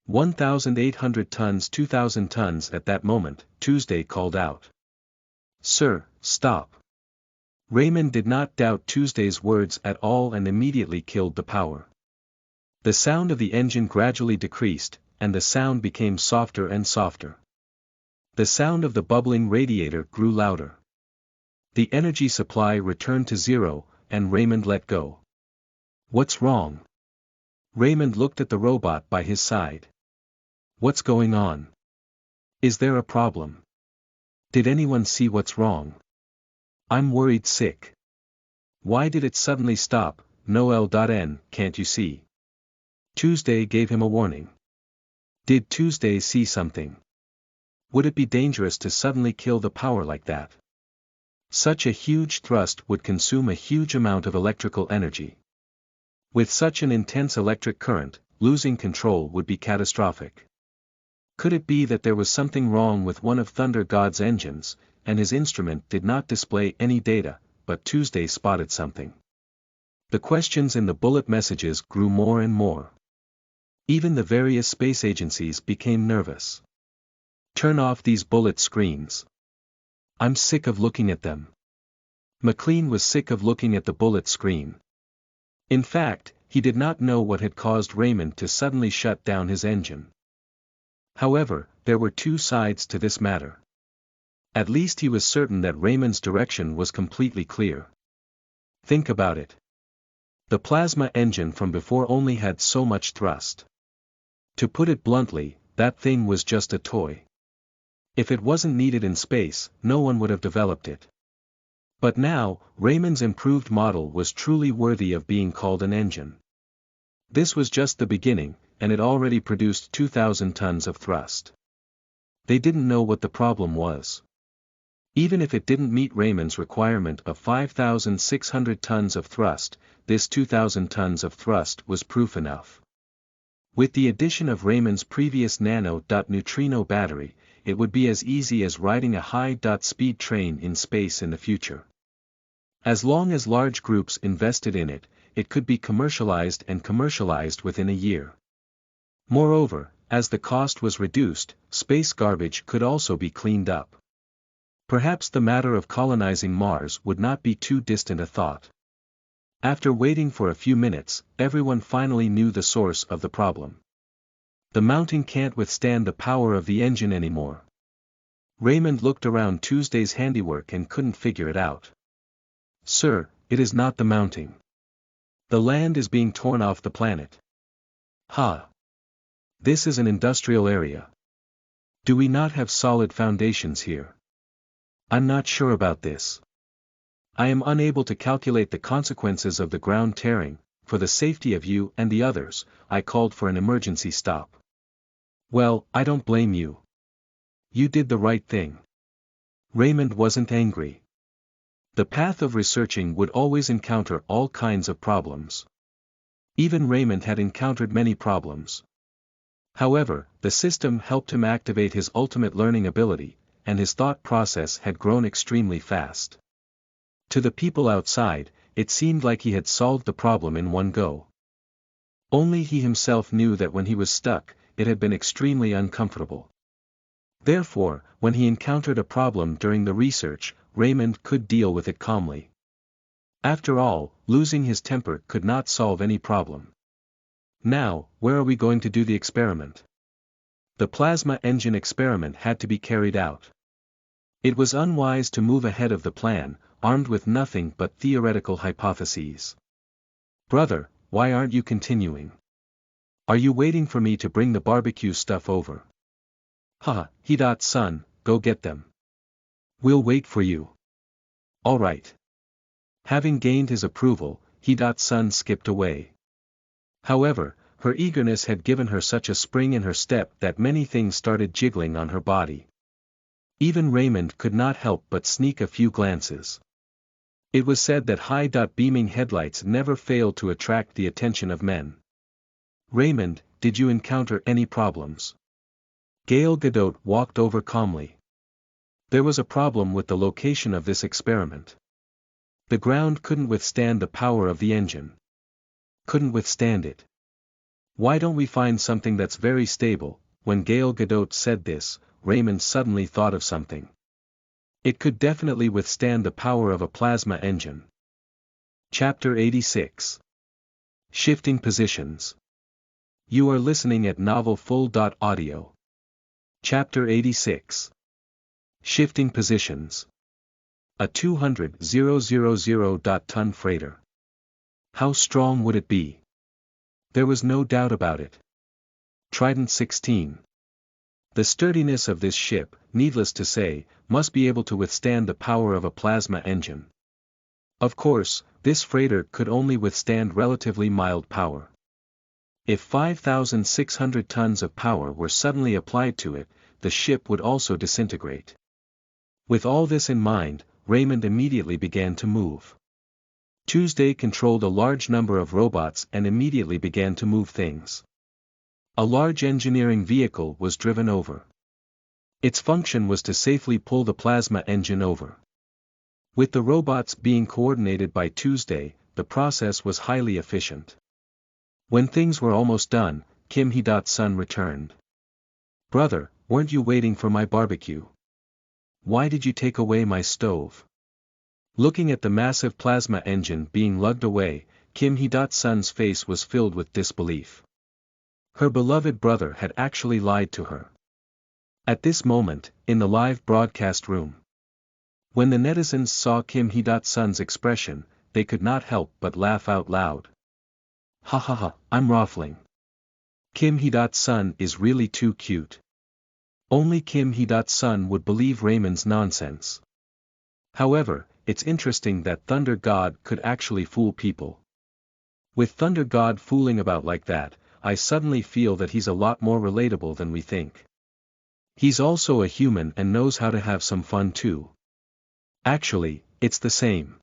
1,800 tons, 2,000 tons. At that moment, Tuesday called out. Sir, stop. Raymond did not doubt Tuesday's words at all and immediately killed the power. The sound of the engine gradually decreased, and the sound became softer and softer. The sound of the bubbling radiator grew louder. The energy supply returned to zero, and Raymond let go. What's wrong? Raymond looked at the robot by his side. What's going on? Is there a problem? Did anyone see what's wrong? I'm worried sick. Why did it suddenly stop? Noel.n, can't you see? Tuesday gave him a warning. Did Tuesday see something? Would it be dangerous to suddenly kill the power like that? Such a huge thrust would consume a huge amount of electrical energy. With such an intense electric current, losing control would be catastrophic. Could it be that there was something wrong with one of Thunder God's engines, and his instrument did not display any data, but Tuesday spotted something? The questions in the bullet messages grew more and more. Even the various space agencies became nervous. Turn off these bullet screens. I'm sick of looking at them. McLean was sick of looking at the bullet screen. In fact, he did not know what had caused Raymond to suddenly shut down his engine. However, there were two sides to this matter. At least he was certain that Raymond's direction was completely clear. Think about it. The plasma engine from before only had so much thrust. To put it bluntly, that thing was just a toy. If it wasn't needed in space, no one would have developed it. But now, Raymond's improved model was truly worthy of being called an engine. This was just the beginning, and it already produced 2,000 tons of thrust. They didn't know what the problem was. Even if it didn't meet Raymond's requirement of 5,600 tons of thrust, this 2,000 tons of thrust was proof enough. With the addition of Raymond's previous nano-neutrino battery, it would be as easy as riding a high-speed train in space in the future. As long as large groups invested in it, it could be commercialized within a year. Moreover, as the cost was reduced, space garbage could also be cleaned up. Perhaps the matter of colonizing Mars would not be too distant a thought. After waiting for a few minutes, everyone finally knew the source of the problem. The mounting can't withstand the power of the engine anymore. Raymond looked around Tuesday's handiwork and couldn't figure it out. Sir, it is not the mounting. The land is being torn off the planet. Ha! This is an industrial area. Do we not have solid foundations here? I'm not sure about this. I am unable to calculate the consequences of the ground tearing. For the safety of you and the others, I called for an emergency stop. Well, I don't blame you. You did the right thing. Raymond wasn't angry. The path of researching would always encounter all kinds of problems. Even Raymond had encountered many problems. However, the system helped him activate his ultimate learning ability, and his thought process had grown extremely fast. To the people outside, it seemed like he had solved the problem in one go. Only he himself knew that when he was stuck, it had been extremely uncomfortable. Therefore, when he encountered a problem during the research, Raymond could deal with it calmly. After all, losing his temper could not solve any problem. Now, where are we going to do the experiment? The plasma engine experiment had to be carried out. It was unwise to move ahead of the plan, armed with nothing but theoretical hypotheses. Brother, why aren't you continuing? Are you waiting for me to bring the barbecue stuff over? Ha, son, go get them. We'll wait for you. All right. Having gained his approval, son skipped away. However, her eagerness had given her such a spring in her step that many things started jiggling on her body. Even Raymond could not help but sneak a few glances. It was said that high-beaming headlights never failed to attract the attention of men. Raymond, did you encounter any problems? Gal Gadot walked over calmly. There was a problem with the location of this experiment. The ground couldn't withstand the power of the engine. Couldn't withstand it. Why don't we find something that's very stable? When Gal Gadot said this, Raymond suddenly thought of something. It could definitely withstand the power of a plasma engine. Chapter 86. Shifting Positions. You are listening at novelfull.audio. Chapter 86. Shifting Positions. A 200,000 ton freighter. How strong would it be? There was no doubt about it. Trident 16. The sturdiness of this ship, needless to say, must be able to withstand the power of a plasma engine. Of course, this freighter could only withstand relatively mild power. If 5,600 tons of power were suddenly applied to it, the ship would also disintegrate. With all this in mind, Raymond immediately began to move. Tuesday controlled a large number of robots and immediately began to move things. A large engineering vehicle was driven over. Its function was to safely pull the plasma engine over. With the robots being coordinated by Tuesday, the process was highly efficient. When things were almost done, son returned. Brother, weren't you waiting for my barbecue? Why did you take away my stove? Looking at the massive plasma engine being lugged away, Kim Hee-sun's face was filled with disbelief. Her beloved brother had actually lied to her. At this moment, in the live broadcast room, when the netizens saw Kim Hee-sun's expression, they could not help but laugh out loud. Ha ha ha, I'm ruffling. Kim Hee-sun is really too cute. Only Kim Hee-sun would believe Raymond's nonsense. However, it's interesting that Thunder God could actually fool people. With Thunder God fooling about like that, I suddenly feel that he's a lot more relatable than we think. He's also a human and knows how to have some fun too. Actually, it's the same.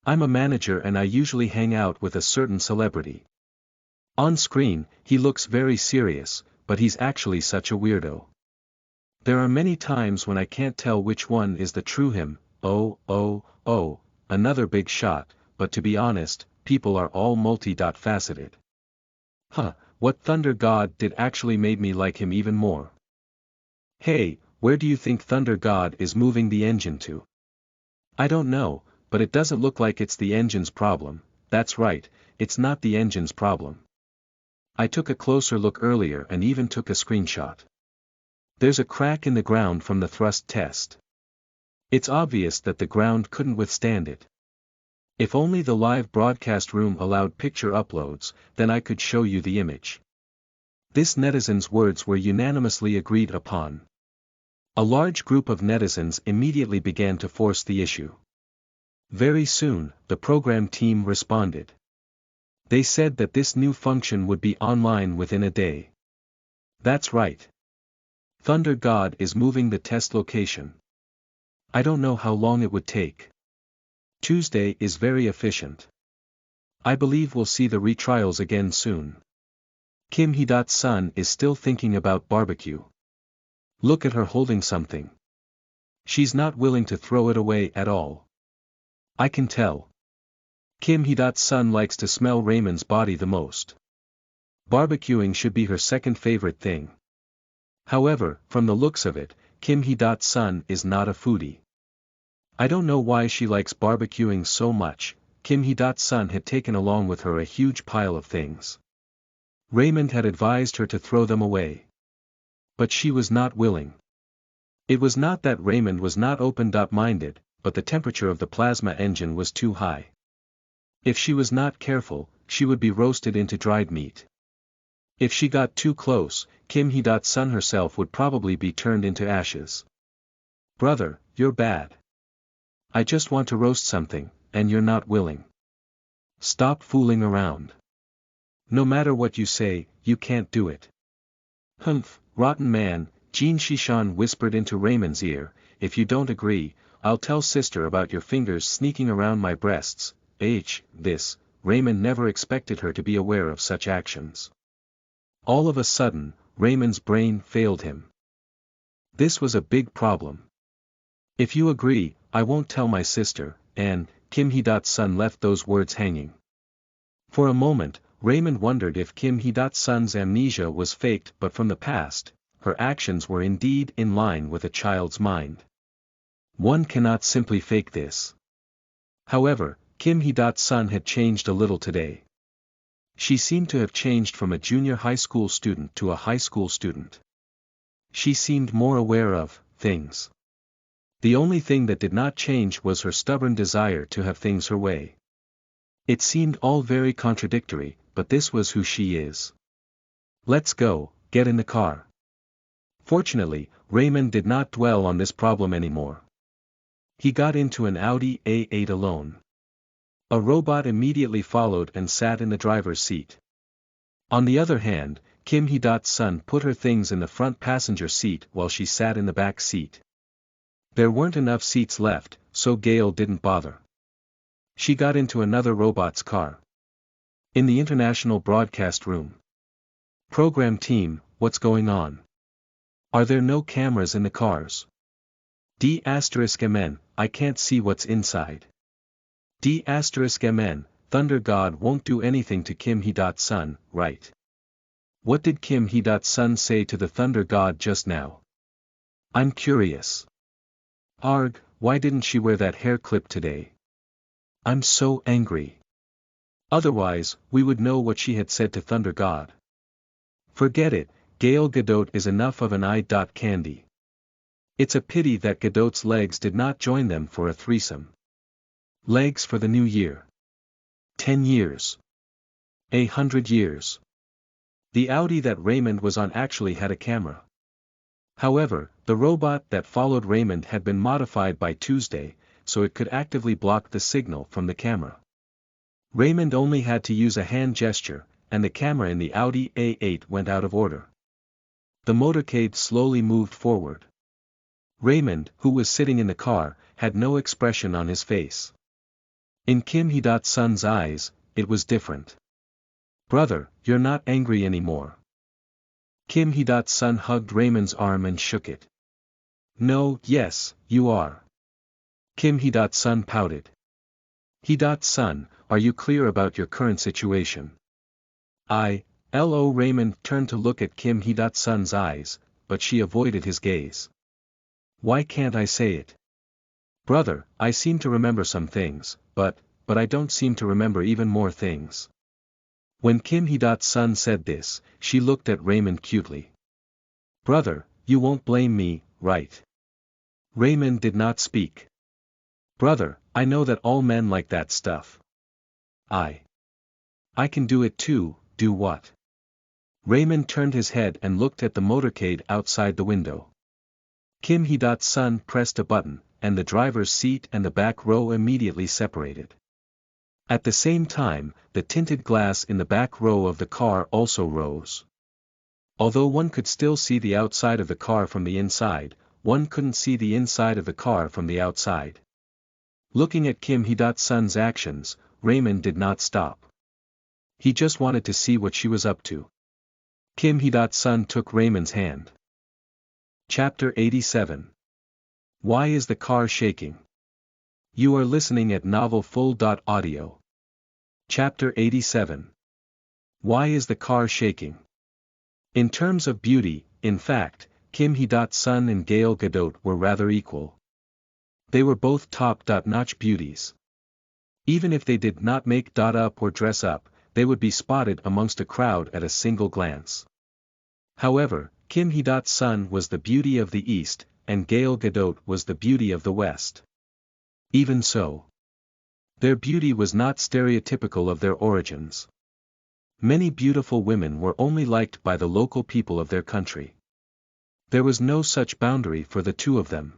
I'm a manager and I usually hang out with a certain celebrity. On screen, he looks very serious, but he's actually such a weirdo. There are many times when I can't tell which one is the true him. Oh, another big shot, but to be honest, people are all multi-faceted. What Thunder God did actually made me like him even more. Hey, where do you think Thunder God is moving the engine to? I don't know, but it doesn't look like it's the engine's problem. That's right, it's not the engine's problem. I took a closer look earlier and even took a screenshot. There's a crack in the ground from the thrust test. It's obvious that the ground couldn't withstand it. If only the live broadcast room allowed picture uploads, then I could show you the image. This netizen's words were unanimously agreed upon. A large group of netizens immediately began to force the issue. Very soon, the program team responded. They said that this new function would be online within a day. That's right. Thunder God is moving the test location. I don't know how long it would take. Tuesday is very efficient. I believe we'll see the retrials again soon. Kim Hee-sun is still thinking about barbecue. Look at her holding something. She's not willing to throw it away at all. I can tell. Kim Hee-sun likes to smell Raymond's body the most. Barbecuing should be her second favorite thing. However, from the looks of it, Kim Hee-sun is not a foodie. I don't know why she likes barbecuing so much. Kim Hee-sun had taken along with her a huge pile of things. Raymond had advised her to throw them away. But she was not willing. It was not that Raymond was not open-minded, but the temperature of the plasma engine was too high. If she was not careful, she would be roasted into dried meat. If she got too close, Kim Hee-sun herself would probably be turned into ashes. Brother, you're bad. I just want to roast something, and you're not willing. Stop fooling around. No matter what you say, you can't do it. Humph, rotten man, Jean Shishan whispered into Raymond's ear, if you don't agree, I'll tell sister about your fingers sneaking around my breasts. Raymond never expected her to be aware of such actions. All of a sudden, Raymond's brain failed him. This was a big problem. If you agree, I won't tell my sister, and, Kim Hee-sun left those words hanging. For a moment, Raymond wondered if Kim Hee-sun's amnesia was faked, but from the past, her actions were indeed in line with a child's mind. One cannot simply fake this. However, Kim Hee-sun had changed a little today. She seemed to have changed from a junior high school student to a high school student. She seemed more aware of things. The only thing that did not change was her stubborn desire to have things her way. It seemed all very contradictory, but this was who she is. Let's go, get in the car. Fortunately, Raymond did not dwell on this problem anymore. He got into an Audi A8 alone. A robot immediately followed and sat in the driver's seat. On the other hand, Kim Hee-sun put her things in the front passenger seat while she sat in the back seat. There weren't enough seats left, so Gail didn't bother. She got into another robot's car. In the international broadcast room. Program team, what's going on? Are there no cameras in the cars? D*MN, I can't see what's inside. D*MN, Thunder God won't do anything to Kim Hee-sun, right? What did Kim Hee-sun say to the Thunder God just now? I'm curious. Arg, why didn't she wear that hair clip today? I'm so angry. Otherwise, we would know what she had said to Thunder God. Forget it, Gail Gadot is enough of an eye-candy. It's a pity that Gadot's legs did not join them for a threesome. Legs for the new year. 10 years. 100 years. The Audi that Raymond was on actually had a camera. However, the robot that followed Raymond had been modified by Tuesday, so it could actively block the signal from the camera. Raymond only had to use a hand gesture, and the camera in the Audi A8 went out of order. The motorcade slowly moved forward. Raymond, who was sitting in the car, had no expression on his face. In Kim Hee-sun's eyes, it was different. "Brother, you're not angry anymore." Kim Hee-sun hugged Raymond's arm and shook it. "No, yes, you are." Kim Hee-sun pouted. "Hee-sun, are you clear about your current situation?" Raymond turned to look at Kim Hee-sun's eyes, but she avoided his gaze. "Why can't I say it? Brother, I seem to remember some things, but I don't seem to remember even more things." When Kim Hee-sun said this, she looked at Raymond cutely. "Brother, you won't blame me, right?" Raymond did not speak. "Brother, I know that all men like that stuff. I can do it too." "Do what?" Raymond turned his head and looked at the motorcade outside the window. Kim Hee-sun pressed a button, and the driver's seat and the back row immediately separated. At the same time, the tinted glass in the back row of the car also rose. Although one could still see the outside of the car from the inside, one couldn't see the inside of the car from the outside. Looking at Kim Hee-sun's actions, Raymond did not stop. He just wanted to see what she was up to. Kim Hee-sun took Raymond's hand. Chapter 87. Why is the car shaking? You are listening at novelfull.audio. Chapter 87. Why is the car shaking? In terms of beauty, in fact, Kim Hee-sun and Gail Gadot were rather equal. They were both top-notch beauties. Even if they did not make up or dress up, they would be spotted amongst a crowd at a single glance. However, Kim Hee-sun was the beauty of the East, and Gail Gadot was the beauty of the West. Even so, their beauty was not stereotypical of their origins. Many beautiful women were only liked by the local people of their country. There was no such boundary for the two of them.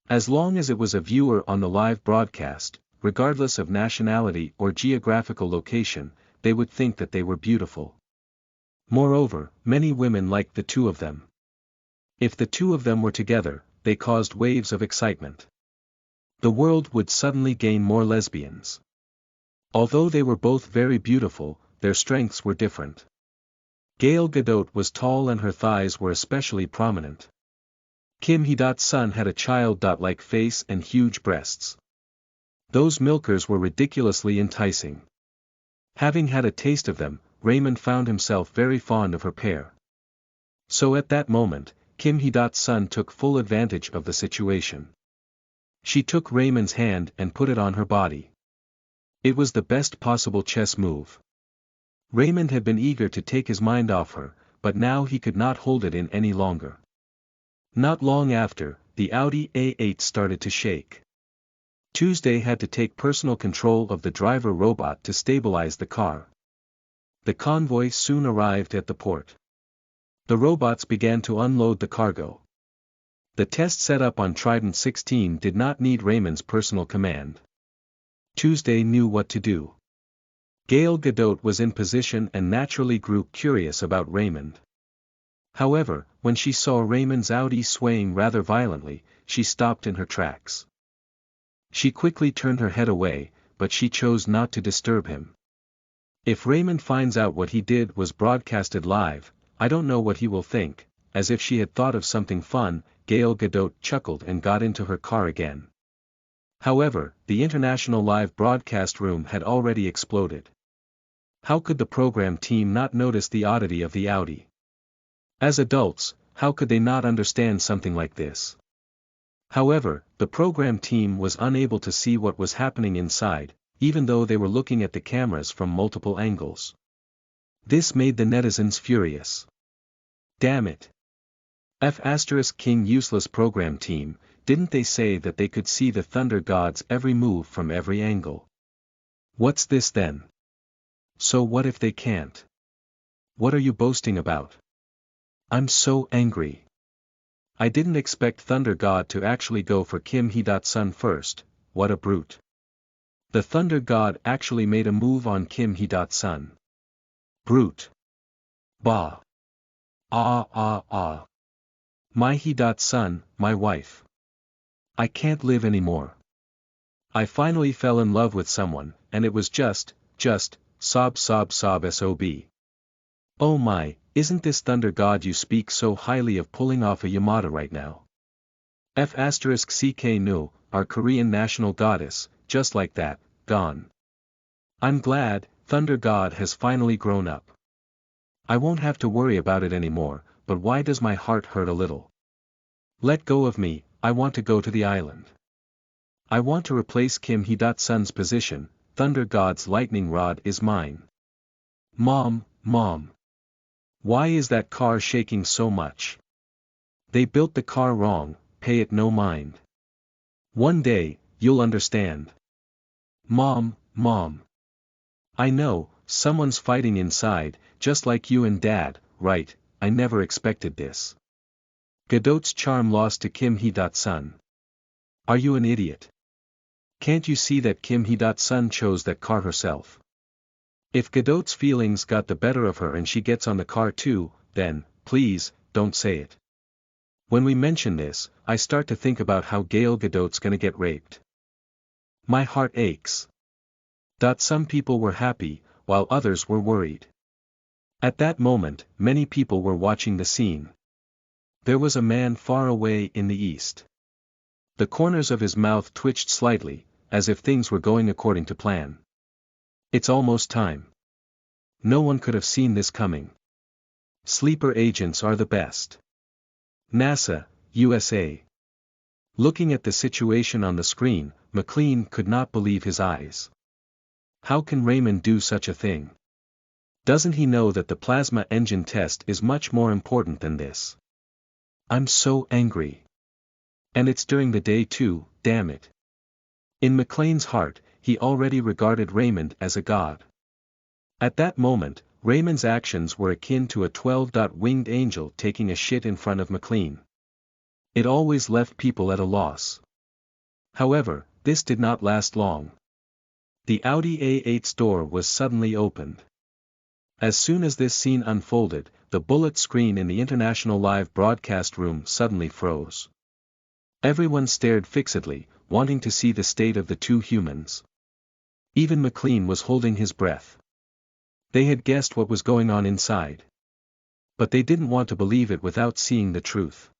As long as it was a viewer on the live broadcast, regardless of nationality or geographical location, they would think that they were beautiful. Moreover, many women liked the two of them. If the two of them were together, they caused waves of excitement. The world would suddenly gain more lesbians. Although they were both very beautiful, their strengths were different. Gail Gadot was tall and her thighs were especially prominent. Kim Hee-sun had a child-like face and huge breasts. Those milkers were ridiculously enticing. Having had a taste of them, Raymond found himself very fond of her pair. So at that moment, Kim Hee-sun took full advantage of the situation. She took Raymond's hand and put it on her body. It was the best possible chess move. Raymond had been eager to take his mind off her, but now he could not hold it in any longer. Not long after, the Audi A8 started to shake. Tuesday had to take personal control of the driver robot to stabilize the car. The convoy soon arrived at the port. The robots began to unload the cargo. The test set up on Trident 16 did not need Raymond's personal command. Tuesday knew what to do. Gail Gadot was in position and naturally grew curious about Raymond. However, when she saw Raymond's Audi swaying rather violently, she stopped in her tracks. She quickly turned her head away, but she chose not to disturb him. If Raymond finds out what he did was broadcasted live, I don't know what he will think. As if she had thought of something fun, Gail Gadot chuckled and got into her car again. However, the international live broadcast room had already exploded. How could the program team not notice the oddity of the Audi? As adults, how could they not understand something like this? However, the program team was unable to see what was happening inside, even though they were looking at the cameras from multiple angles. This made the netizens furious. Damn it. King useless program team, didn't they say that they could see the Thunder God's every move from every angle? What's this then? So what if they can't? What are you boasting about? I'm so angry. I didn't expect Thunder God to actually go for Kim Hee-sun first. What a brute. The Thunder God actually made a move on Kim Hee-sun. Brute. Bah. Ah. My Hee-sun, my wife. I can't live anymore. I finally fell in love with someone, and it was just, sob sob. Oh my, isn't this Thunder God you speak so highly of pulling off a Yamada right now? CK no, our Korean national goddess, just like that, gone. I'm glad, Thunder God has finally grown up. I won't have to worry about it anymore, but why does my heart hurt a little? Let go of me, I want to go to the island. I want to replace Kim Hee-sun's position, Thunder God's lightning rod is mine. Mom. Why is that car shaking so much? They built the car wrong, pay it no mind. One day, you'll understand. Mom. I know, someone's fighting inside, just like you and Dad, right? I never expected this. Godot's charm lost to Kim Hee-sun. Are you an idiot? Can't you see that Kim Hee-sun chose that car herself? If Godot's feelings got the better of her and she gets on the car too, then, please, don't say it. When we mention this, I start to think about how Gail Godot's gonna get raped. My heart aches. Some people were happy, while others were worried. At that moment, many people were watching the scene. There was a man far away in the east. The corners of his mouth twitched slightly, as if things were going according to plan. It's almost time. No one could have seen this coming. Sleeper agents are the best. NASA, USA. Looking at the situation on the screen, McLean could not believe his eyes. How can Raymond do such a thing? Doesn't he know that the plasma engine test is much more important than this? I'm so angry. And it's during the day too, damn it. In McLean's heart, he already regarded Raymond as a god. At that moment, Raymond's actions were akin to a 12-winged angel taking a shit in front of McLean. It always left people at a loss. However, this did not last long. The Audi A8's door was suddenly opened. As soon as this scene unfolded, the bullet screen in the international live broadcast room suddenly froze. Everyone stared fixedly, wanting to see the state of the two humans. Even McLean was holding his breath. They had guessed what was going on inside. But they didn't want to believe it without seeing the truth.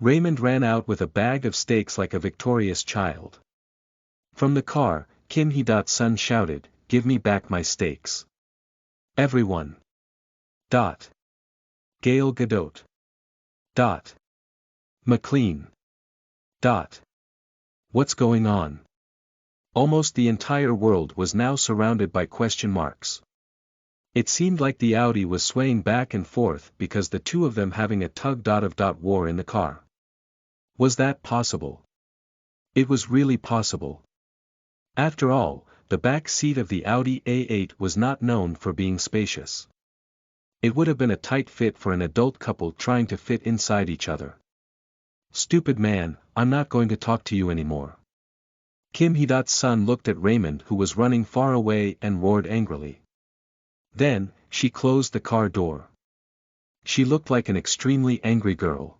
Raymond ran out with a bag of steaks like a victorious child. From the car, Kim Hee-sun shouted, "Give me back my steaks. Everyone. Gail Godot. McLean. What's going on?" Almost the entire world was now surrounded by question marks. It seemed like the Audi was swaying back and forth because the two of them having a tug-of-war in the car. Was that possible? It was really possible. After all, the back seat of the Audi A8 was not known for being spacious. It would have been a tight fit for an adult couple trying to fit inside each other. Stupid man, I'm not going to talk to you anymore. Kim Hee-sun looked at Raymond who was running far away and roared angrily. Then, she closed the car door. She looked like an extremely angry girl.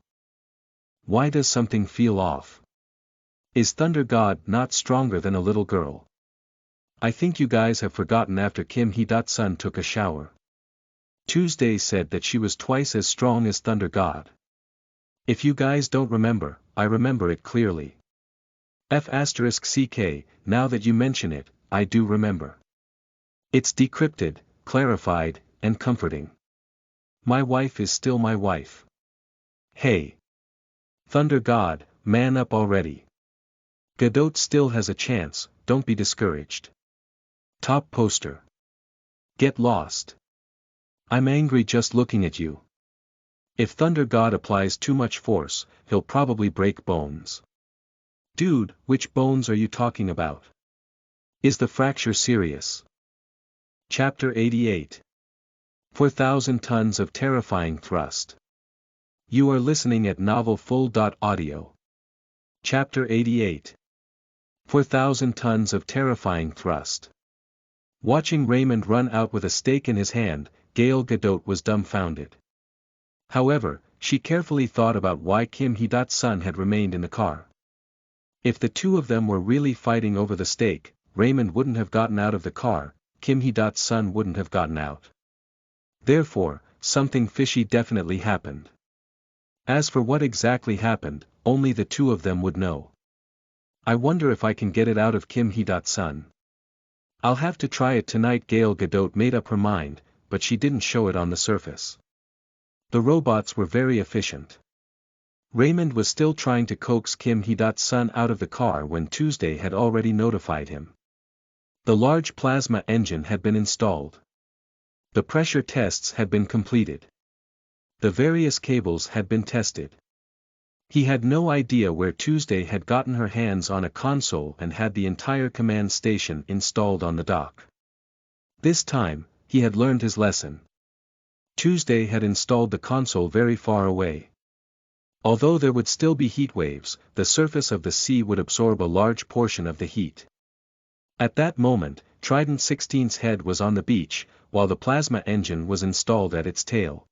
Why does something feel off? Is Thunder God not stronger than a little girl? I think you guys have forgotten after Kim Hee-sun took a shower. Tuesday said that she was twice as strong as Thunder God. If you guys don't remember, I remember it clearly. CK, now that you mention it, I do remember. It's decrypted, clarified, and comforting. My wife is still my wife. Hey! Thunder God, man up already. Godot still has a chance, don't be discouraged. Top poster. Get lost. I'm angry just looking at you. If Thunder God applies too much force, he'll probably break bones. Dude, which bones are you talking about? Is the fracture serious? Chapter 88. 4,000 tons of terrifying thrust. You are listening at novelfull.audio. Chapter 88. 4,000 tons of terrifying thrust. Watching Raymond run out with a stake in his hand, Gal Gadot was dumbfounded. However, she carefully thought about why Kim Hee-dat's son had remained in the car. If the two of them were really fighting over the stake, Raymond wouldn't have gotten out of the car, Kim Hee-dat's son wouldn't have gotten out. Therefore, something fishy definitely happened. As for what exactly happened, only the two of them would know. I wonder if I can get it out of Kim Hee-dat's son. I'll have to try it tonight. Gal Gadot made up her mind, but she didn't show it on the surface. The robots were very efficient. Raymond was still trying to coax Kim Hee-dat's son out of the car when Tuesday had already notified him. The large plasma engine had been installed. The pressure tests had been completed. The various cables had been tested. He had no idea where Tuesday had gotten her hands on a console and had the entire command station installed on the dock. This time, he had learned his lesson. Tuesday had installed the console very far away. Although there would still be heat waves, the surface of the sea would absorb a large portion of the heat. At that moment, Trident 16's head was on the beach, while the plasma engine was installed at its tail.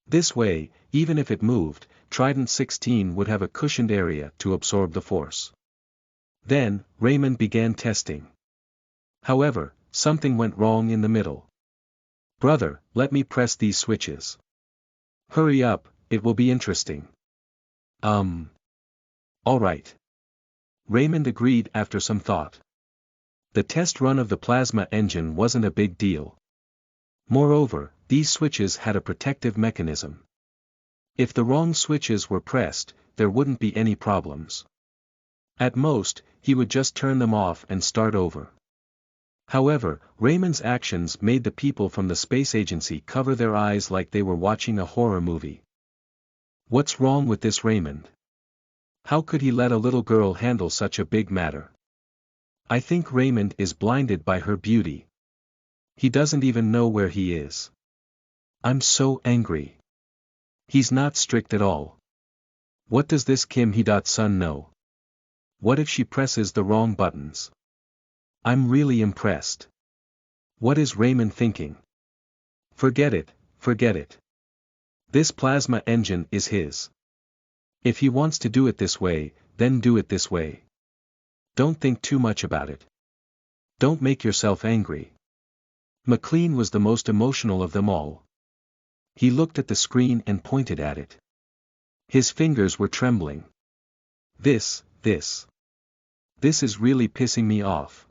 This way, even if it moved, Trident 16 would have a cushioned area to absorb the force. Then, Raymond began testing. However, something went wrong in the middle. Brother, let me press these switches. Hurry up, it will be interesting. Alright. Raymond agreed after some thought. The test run of the plasma engine wasn't a big deal. Moreover, these switches had a protective mechanism. If the wrong switches were pressed, there wouldn't be any problems. At most, he would just turn them off and start over. However, Raymond's actions made the people from the space agency cover their eyes like they were watching a horror movie. What's wrong with this Raymond? How could he let a little girl handle such a big matter? I think Raymond is blinded by her beauty. He doesn't even know where he is. I'm so angry. He's not strict at all. What does this Kim Hee-dat's son know? What if she presses the wrong buttons? I'm really impressed. What is Raymond thinking? Forget it, forget it. This plasma engine is his. If he wants to do it this way, then do it this way. Don't think too much about it. Don't make yourself angry. McLean was the most emotional of them all. He looked at the screen and pointed at it. His fingers were trembling. This is really pissing me off.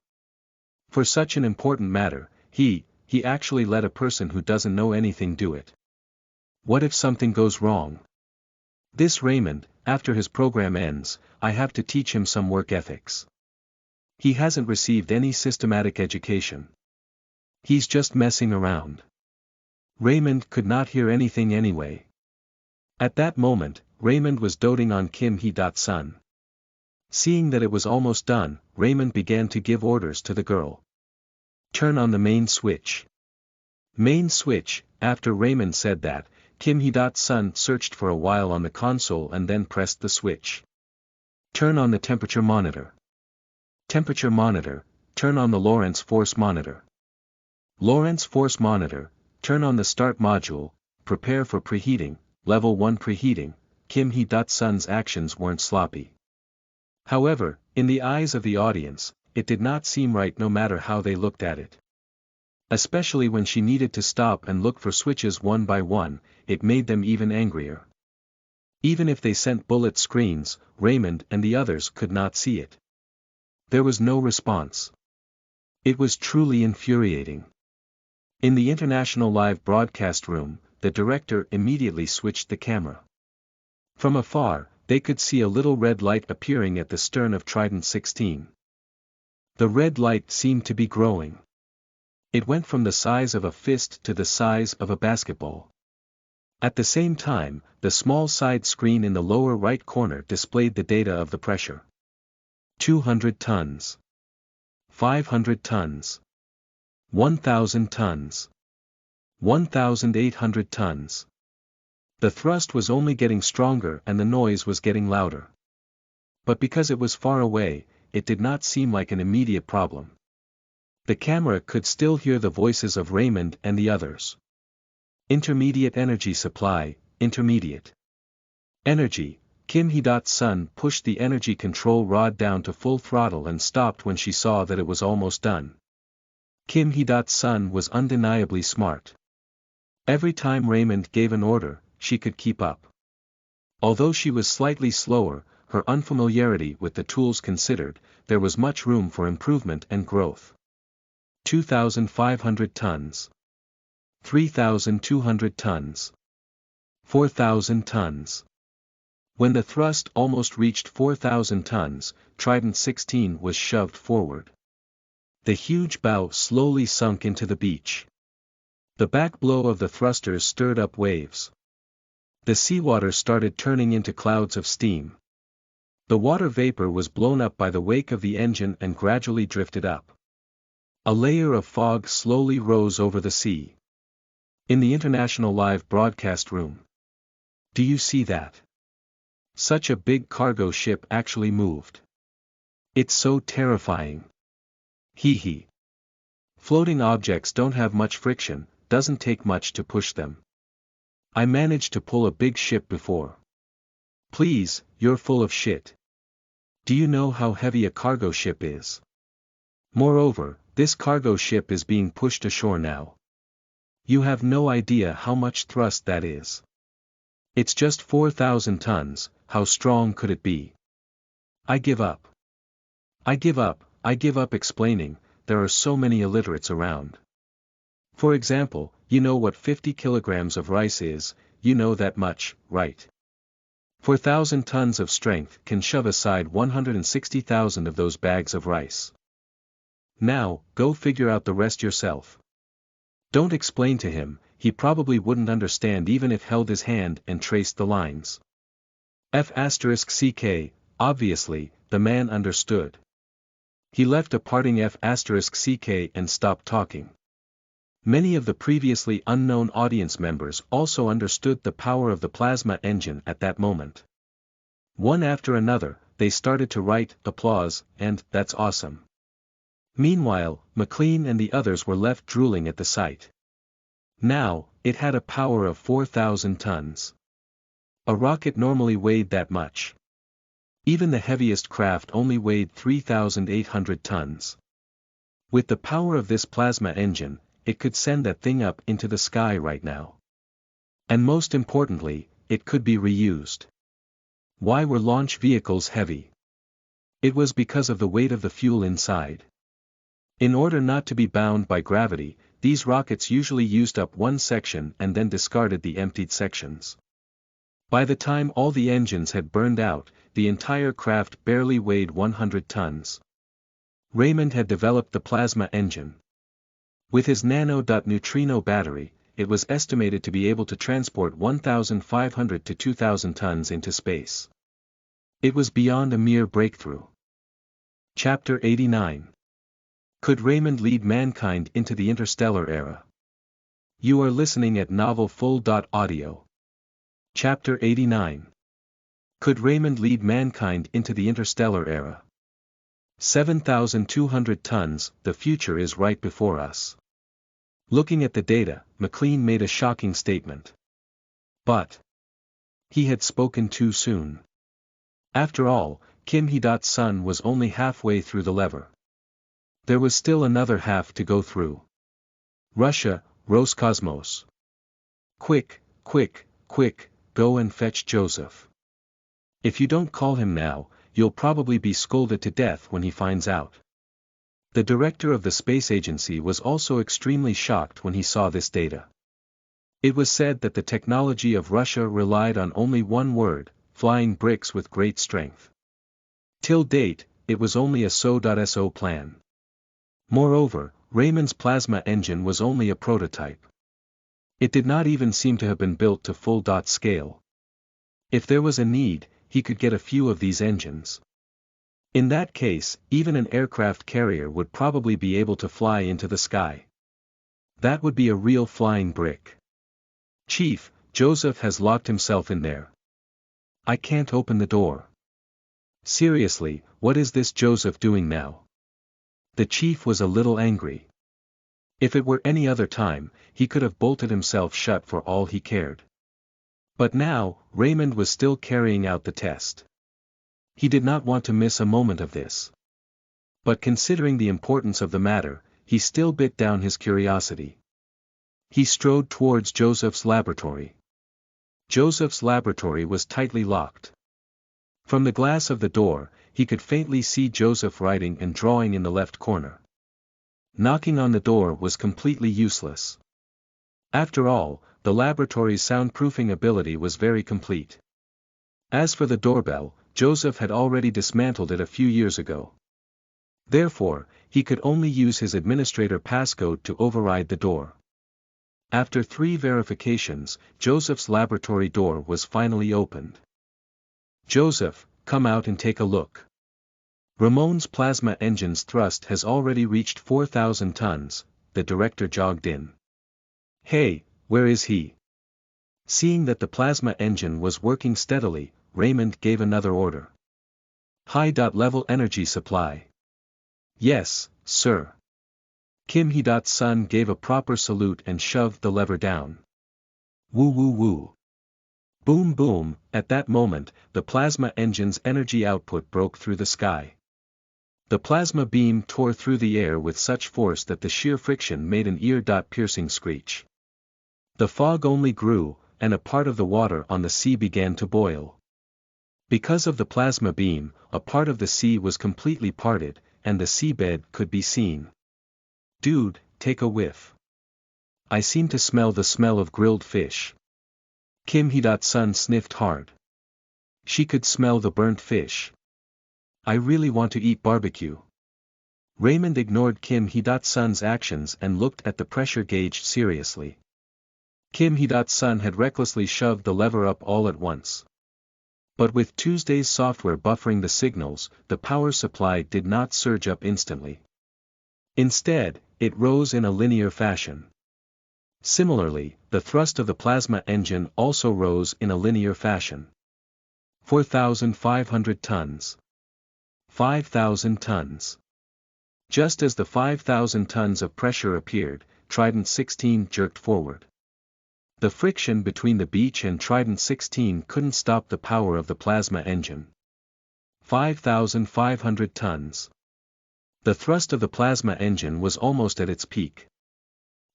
For such an important matter, he actually let a person who doesn't know anything do it. What if something goes wrong? This Raymond, after his program ends, I have to teach him some work ethics. He hasn't received any systematic education. He's just messing around. Raymond could not hear anything anyway. At that moment, Raymond was doting on Kim Hee-dat's son. Seeing that it was almost done, Raymond began to give orders to the girl. Turn on the main switch. Main switch. After Raymond said that, Kim Hee-dat's son searched for a while on the console and then pressed the switch. Turn on the temperature monitor. Temperature monitor, turn on the Lorentz force monitor. Lorentz force monitor, turn on the start module, prepare for preheating, level 1 preheating. Kim Hee-dat's son's actions weren't sloppy. However, in the eyes of the audience, it did not seem right no matter how they looked at it. Especially when she needed to stop and look for switches one by one, it made them even angrier. Even if they sent bullet screens, Raymond and the others could not see it. There was no response. It was truly infuriating. In the international live broadcast room, the director immediately switched the camera. From afar, they could see a little red light appearing at the stern of Trident 16. The red light seemed to be growing. It went from the size of a fist to the size of a basketball. At the same time, the small side screen in the lower right corner displayed the data of the pressure. 200 tons. 500 tons. 1,000 tons. 1,800 tons. The thrust was only getting stronger and the noise was getting louder. But because it was far away, it did not seem like an immediate problem. The camera could still hear the voices of Raymond and the others. Intermediate energy supply, intermediate energy. Kim Hee-dot's son pushed the energy control rod down to full throttle and stopped when she saw that it was almost done. Kim Hee-dot's son was undeniably smart. Every time Raymond gave an order, she could keep up. Although she was slightly slower, her unfamiliarity with the tools considered, there was much room for improvement and growth. 2,500 tons. 3,200 tons. 4,000 tons. When the thrust almost reached 4,000 tons, Trident 16 was shoved forward. The huge bow slowly sunk into the beach. The back blow of the thrusters stirred up waves. The seawater started turning into clouds of steam. The water vapor was blown up by the wake of the engine and gradually drifted up. A layer of fog slowly rose over the sea. In the international live broadcast room. Do you see that? Such a big cargo ship actually moved. It's so terrifying. Hee hee. Floating objects don't have much friction, doesn't take much to push them. I managed to pull a big ship before. Please, you're full of shit. Do you know how heavy a cargo ship is? Moreover, this cargo ship is being pushed ashore now. You have no idea how much thrust that is. It's just 4,000 tons, how strong could it be? I give up. I give up explaining, there are so many illiterates around. For example, you know what 50 kilograms of rice is, you know that much, right? 4,000 tons of strength can shove aside 160,000 of those bags of rice. Now, go figure out the rest yourself. Don't explain to him, he probably wouldn't understand even if held his hand and traced the lines. F***ck, obviously, the man understood. He left a parting F***ck and stopped talking. Many of the previously unknown audience members also understood the power of the plasma engine at that moment. One after another, they started to write, applause, and, that's awesome. Meanwhile, McLean and the others were left drooling at the sight. Now, it had a power of 4,000 tons. A rocket normally weighed that much. Even the heaviest craft only weighed 3,800 tons. With the power of this plasma engine, it could send that thing up into the sky right now. And most importantly, it could be reused. Why were launch vehicles heavy? It was because of the weight of the fuel inside. In order not to be bound by gravity, these rockets usually used up one section and then discarded the emptied sections. By the time all the engines had burned out, the entire craft barely weighed 100 tons. Raymond had developed the plasma engine. With his nano-neutrino battery, it was estimated to be able to transport 1,500 to 2,000 tons into space. It was beyond a mere breakthrough. Chapter 89. Could Raymond lead mankind into the interstellar era? You are listening at novelfull.audio. Chapter 89. Could Raymond lead mankind into the interstellar era? 7,200 tons, the future is right before us. Looking at the data, McLean made a shocking statement. But he had spoken too soon. After all, Kim Hee-dot's son was only halfway through the lever. There was still another half to go through. Russia, Roscosmos. Quick, quick, quick, go and fetch Joseph. If you don't call him now, you'll probably be scolded to death when he finds out. The director of the space agency was also extremely shocked when he saw this data. It was said that the technology of Russia relied on only one word, flying bricks with great strength. Till date, it was only a so-so plan. Moreover, Raymond's plasma engine was only a prototype. It did not even seem to have been built to full scale. If there was a need, he could get a few of these engines. In that case, even an aircraft carrier would probably be able to fly into the sky. That would be a real flying brick. Chief, Joseph has locked himself in there. I can't open the door. Seriously, what is this Joseph doing now? The chief was a little angry. If it were any other time, he could have bolted himself shut for all he cared. But now, Raymond was still carrying out the test. He did not want to miss a moment of this. But considering the importance of the matter, he still bit down his curiosity. He strode towards Joseph's laboratory. Joseph's laboratory was tightly locked. From the glass of the door, he could faintly see Joseph writing and drawing in the left corner. Knocking on the door was completely useless. After all, the laboratory's soundproofing ability was very complete. As for the doorbell, Joseph had already dismantled it a few years ago. Therefore, he could only use his administrator passcode to override the door. After 3 verifications, Joseph's laboratory door was finally opened. Joseph, come out and take a look. Ramon's plasma engine's thrust has already reached 4,000 tons, the director jogged in. Hey, where is he? Seeing that the plasma engine was working steadily, Raymond gave another order. High-level energy supply. Yes, sir. Kim Hee-sun gave a proper salute and shoved the lever down. Woo woo woo. Boom boom, at that moment, the plasma engine's energy output broke through the sky. The plasma beam tore through the air with such force that the sheer friction made an ear-piercing screech. The fog only grew, and a part of the water on the sea began to boil. Because of the plasma beam, a part of the sea was completely parted, and the seabed could be seen. Dude, take a whiff. I seem to smell the smell of grilled fish. Kim Hee-sun sniffed hard. She could smell the burnt fish. I really want to eat barbecue. Raymond ignored Kim Hee-sun's actions and looked at the pressure gauge seriously. Kim Hee-sun had recklessly shoved the lever up all at once. But with Tuesday's software buffering the signals, the power supply did not surge up instantly. Instead, it rose in a linear fashion. Similarly, the thrust of the plasma engine also rose in a linear fashion. 4,500 tons. 5,000 tons. Just as the 5,000 tons of pressure appeared, Trident 16 jerked forward. The friction between the beach and Trident 16 couldn't stop the power of the plasma engine. 5,500 tons. The thrust of the plasma engine was almost at its peak.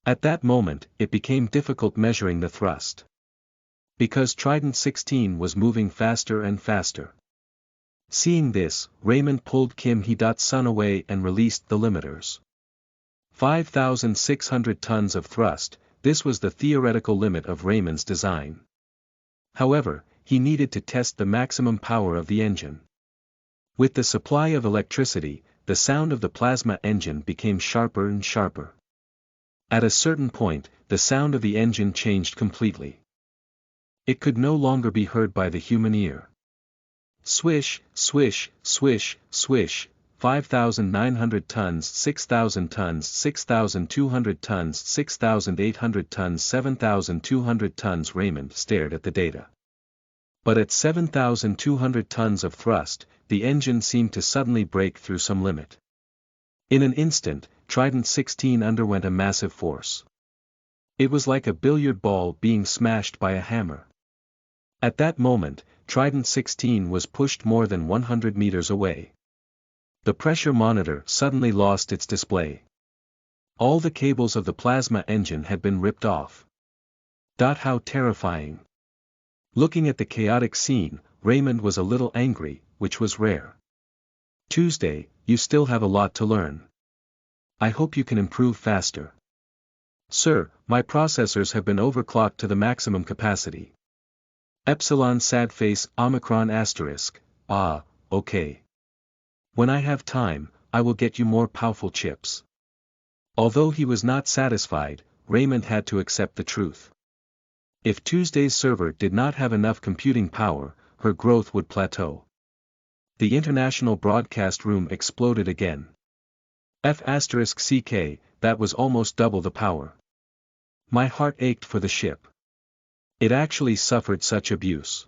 At that moment, it became difficult measuring the thrust. Because Trident 16 was moving faster and faster. Seeing this, Raymond pulled Kim Hee-sun away and released the limiters. 5,600 tons of thrust, this was the theoretical limit of Raymond's design. However, he needed to test the maximum power of the engine. With the supply of electricity, the sound of the plasma engine became sharper and sharper. At a certain point, the sound of the engine changed completely. It could no longer be heard by the human ear. Swish, swish, swish, swish, 5,900 tons, 6,000 tons, 6,200 tons, 6,800 tons, 7,200 tons. Raymond stared at the data. But at 7,200 tons of thrust, the engine seemed to suddenly break through some limit. In an instant, Trident 16 underwent a massive force. It was like a billiard ball being smashed by a hammer. At that moment, Trident 16 was pushed more than 100 meters away. The pressure monitor suddenly lost its display. All the cables of the plasma engine had been ripped off. How terrifying. Looking at the chaotic scene, Raymond was a little angry, which was rare. Tuesday, you still have a lot to learn. I hope you can improve faster. Sir, my processors have been overclocked to the maximum capacity. Epsilon sad face Omicron asterisk, okay. When I have time, I will get you more powerful chips. Although he was not satisfied, Raymond had to accept the truth. If Tuesday's server did not have enough computing power, her growth would plateau. The international broadcast room exploded again. F***ck, that was almost double the power. My heart ached for the ship. It actually suffered such abuse.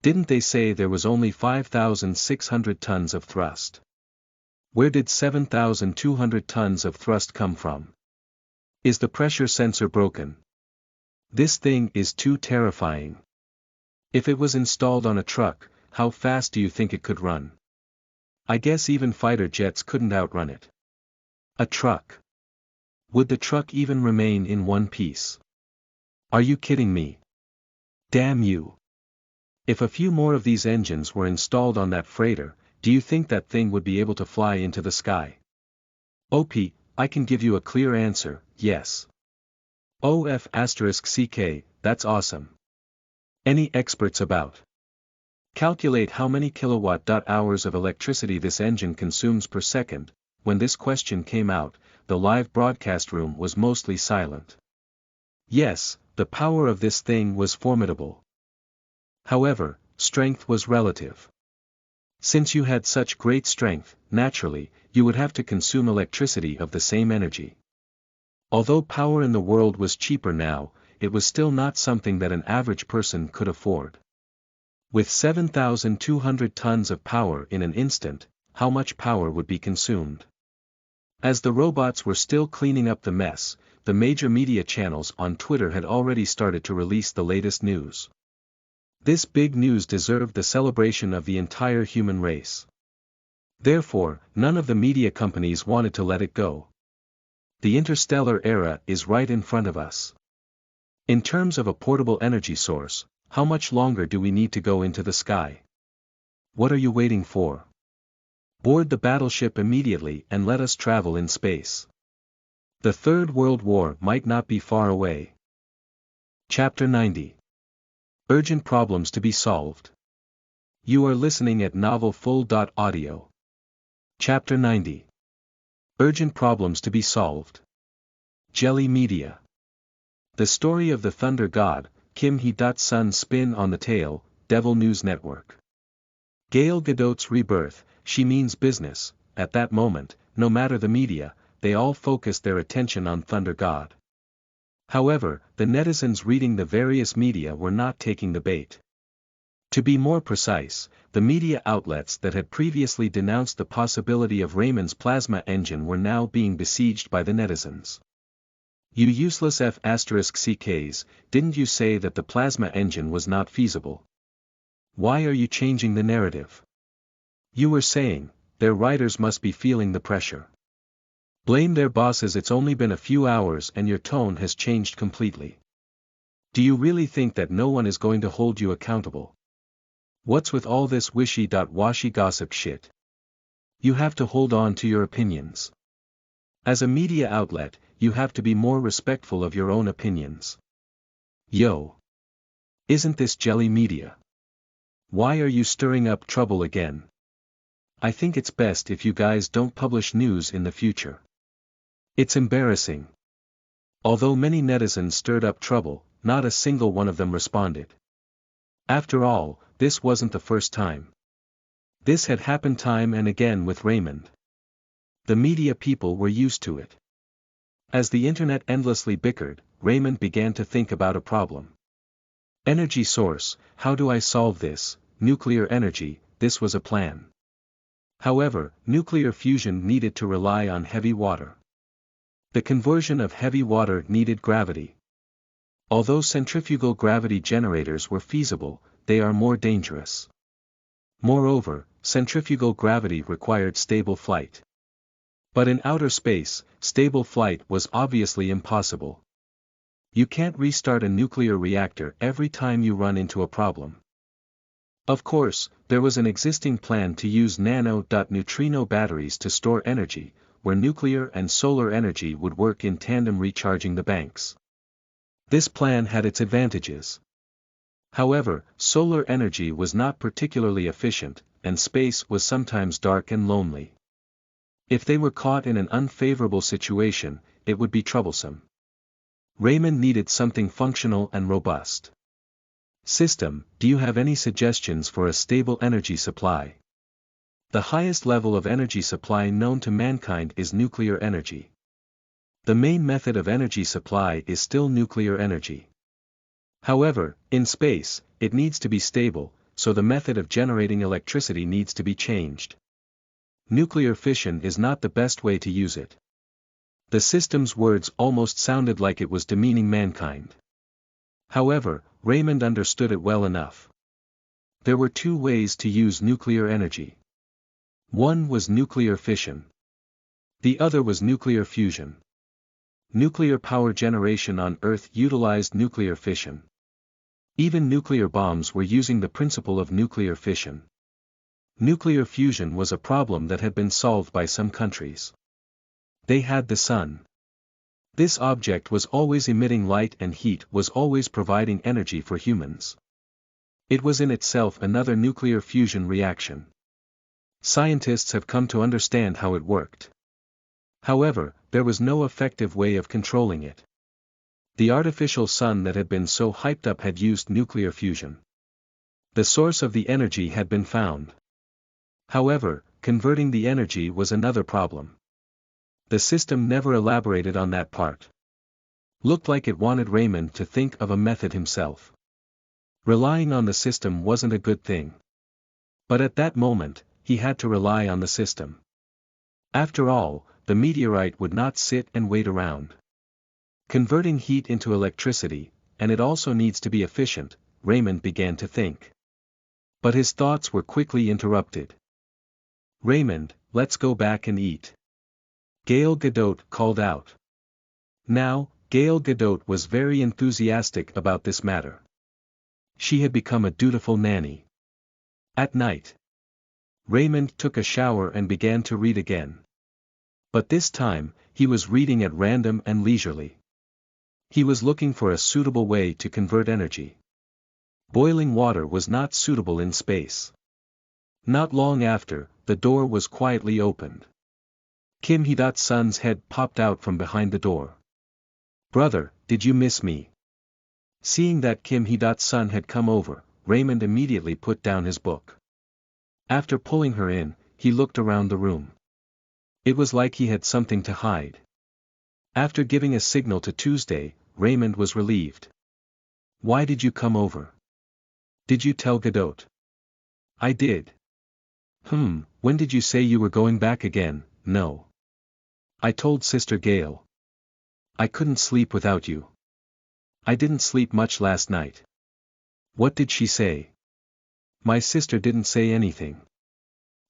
Didn't they say there was only 5,600 tons of thrust? Where did 7,200 tons of thrust come from? Is the pressure sensor broken? This thing is too terrifying. If it was installed on a truck, how fast do you think it could run? I guess even fighter jets couldn't outrun it. A truck. Would the truck even remain in one piece? Are you kidding me? Damn you. If a few more of these engines were installed on that freighter, do you think that thing would be able to fly into the sky? OP, I can give you a clear answer, yes. OF***ck, that's awesome. Any experts about? Calculate how many kilowatt-hours of electricity this engine consumes per second. When this question came out, the live broadcast room was mostly silent. Yes, the power of this thing was formidable. However, strength was relative. Since you had such great strength, naturally, you would have to consume electricity of the same energy. Although power in the world was cheaper now, it was still not something that an average person could afford. With 7,200 tons of power in an instant, how much power would be consumed? As the robots were still cleaning up the mess, the major media channels on Twitter had already started to release the latest news. This big news deserved the celebration of the entire human race. Therefore, none of the media companies wanted to let it go. The interstellar era is right in front of us. In terms of a portable energy source, how much longer do we need to go into the sky? What are you waiting for? Board the battleship immediately and let us travel in space. The Third World War might not be far away. Chapter 90. Urgent problems to be solved. You are listening at novelfull.audio. Chapter 90. Urgent problems to be solved. Jelly Media. The story of the Thunder God, Kim Hee-sun's spin on the tale, Devil News Network. Gal Gadot's rebirth, she means business. At that moment, no matter the media, they all focused their attention on Thunder God. However, the netizens reading the various media were not taking the bait. To be more precise, the media outlets that had previously denounced the possibility of Raymond's plasma engine were now being besieged by the netizens. You useless F***cks, didn't you say that the plasma engine was not feasible? Why are you changing the narrative? You were saying, their writers must be feeling the pressure. Blame their bosses, it's only been a few hours and your tone has changed completely. Do you really think that no one is going to hold you accountable? What's with all this wishy-washy gossip shit? You have to hold on to your opinions. As a media outlet, you have to be more respectful of your own opinions. Yo! Isn't this jelly media? Why are you stirring up trouble again? I think it's best if you guys don't publish news in the future. It's embarrassing. Although many netizens stirred up trouble, not a single one of them responded. After all, this wasn't the first time. This had happened time and again with Raymond. The media people were used to it. As the internet endlessly bickered, Raymond began to think about a problem. Energy source, how do I solve this? Nuclear energy, this was a plan. However, nuclear fusion needed to rely on heavy water. The conversion of heavy water needed gravity. Although centrifugal gravity generators were feasible, they are more dangerous. Moreover, centrifugal gravity required stable flight. But in outer space, stable flight was obviously impossible. You can't restart a nuclear reactor every time you run into a problem. Of course, there was an existing plan to use nano-neutrino batteries to store energy, where nuclear and solar energy would work in tandem, recharging the banks. This plan had its advantages. However, solar energy was not particularly efficient, and space was sometimes dark and lonely. If they were caught in an unfavorable situation, it would be troublesome. Raymond needed something functional and robust. System, do you have any suggestions for a stable energy supply? The highest level of energy supply known to mankind is nuclear energy. The main method of energy supply is still nuclear energy. However, in space, it needs to be stable, so the method of generating electricity needs to be changed. Nuclear fission is not the best way to use it. The system's words almost sounded like it was demeaning mankind. However, Raymond understood it well enough. There were two ways to use nuclear energy. One was nuclear fission. The other was nuclear fusion. Nuclear power generation on Earth utilized nuclear fission. Even nuclear bombs were using the principle of nuclear fission. Nuclear fusion was a problem that had been solved by some countries. They had the sun. This object was always emitting light and heat, was always providing energy for humans. It was in itself another nuclear fusion reaction. Scientists have come to understand how it worked. However, there was no effective way of controlling it. The artificial sun that had been so hyped up had used nuclear fusion. The source of the energy had been found. However, converting the energy was another problem. The system never elaborated on that part. Looked like it wanted Raymond to think of a method himself. Relying on the system wasn't a good thing. But at that moment, he had to rely on the system. After all, the meteorite would not sit and wait around. Converting heat into electricity, and it also needs to be efficient, Raymond began to think. But his thoughts were quickly interrupted. Raymond, let's go back and eat. Gal Gadot called out. Now, Gal Gadot was very enthusiastic about this matter. She had become a dutiful nanny. At night, Raymond took a shower and began to read again. But this time, he was reading at random and leisurely. He was looking for a suitable way to convert energy. Boiling water was not suitable in space. Not long after, the door was quietly opened. Kim Hee-sun's head popped out from behind the door. Brother, did you miss me? Seeing that Kim Hee-sun had come over, Raymond immediately put down his book. After pulling her in, he looked around the room. It was like he had something to hide. After giving a signal to Tuesday, Raymond was relieved. Why did you come over? Did you tell Gadot? I did. When did you say you were going back again? No. I told Sister Gail. I couldn't sleep without you. I didn't sleep much last night. What did she say? My sister didn't say anything.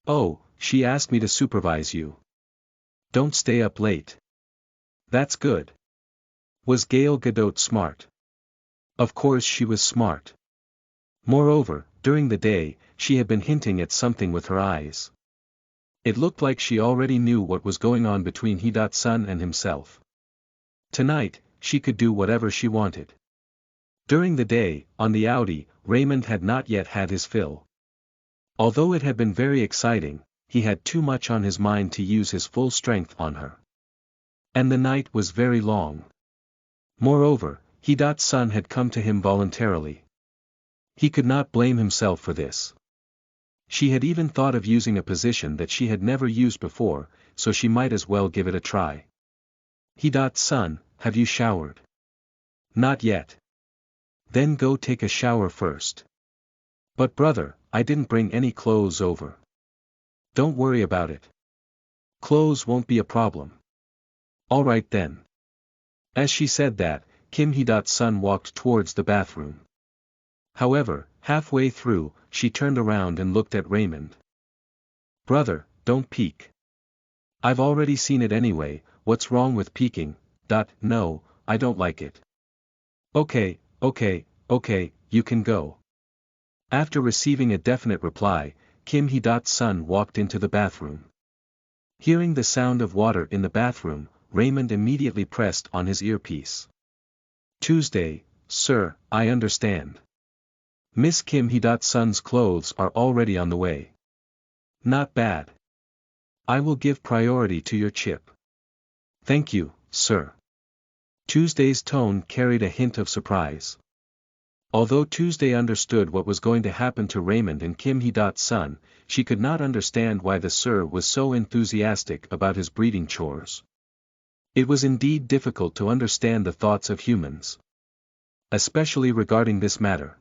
Oh, she asked me to supervise you. Don't stay up late. That's good. Was Gal Gadot smart? Of course she was smart. Moreover, during the day, she had been hinting at something with her eyes. It looked like she already knew what was going on between Hee-sun and himself. Tonight, she could do whatever she wanted. During the day, on the Audi, Raymond had not yet had his fill. Although it had been very exciting, he had too much on his mind to use his full strength on her. And the night was very long. Moreover, Hee-sun had come to him voluntarily. He could not blame himself for this. She had even thought of using a position that she had never used before, so she might as well give it a try. Hee-sun, have you showered? Not yet. Then go take a shower first. But brother, I didn't bring any clothes over. Don't worry about it. Clothes won't be a problem. All right then. As she said that, Kim Hee-sun walked towards the bathroom. However, halfway through, she turned around and looked at Raymond. Brother, don't peek. I've already seen it anyway, what's wrong with peeking? No, I don't like it. Okay, you can go. After receiving a definite reply, Kim Hee-sun walked into the bathroom. Hearing the sound of water in the bathroom, Raymond immediately pressed on his earpiece. Tuesday, sir, I understand. Miss Kim Hee-sun's clothes are already on the way. Not bad. I will give priority to your chip. Thank you, sir. Tuesday's tone carried a hint of surprise. Although Tuesday understood what was going to happen to Raymond and Kim Hee-dot's son, she could not understand why the sir was so enthusiastic about his breeding chores. It was indeed difficult to understand the thoughts of humans, especially regarding this matter.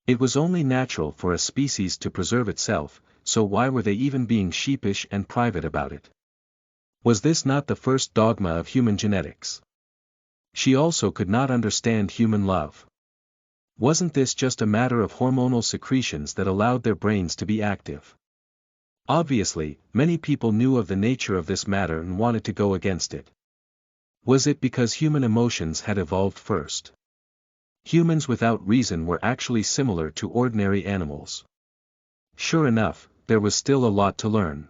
It was only natural for a species to preserve itself, so why were they even being sheepish and private about it? Was this not the first dogma of human genetics? She also could not understand human love. Wasn't this just a matter of hormonal secretions that allowed their brains to be active? Obviously, many people knew of the nature of this matter and wanted to go against it. Was it because human emotions had evolved first? Humans without reason were actually similar to ordinary animals. Sure enough, there was still a lot to learn.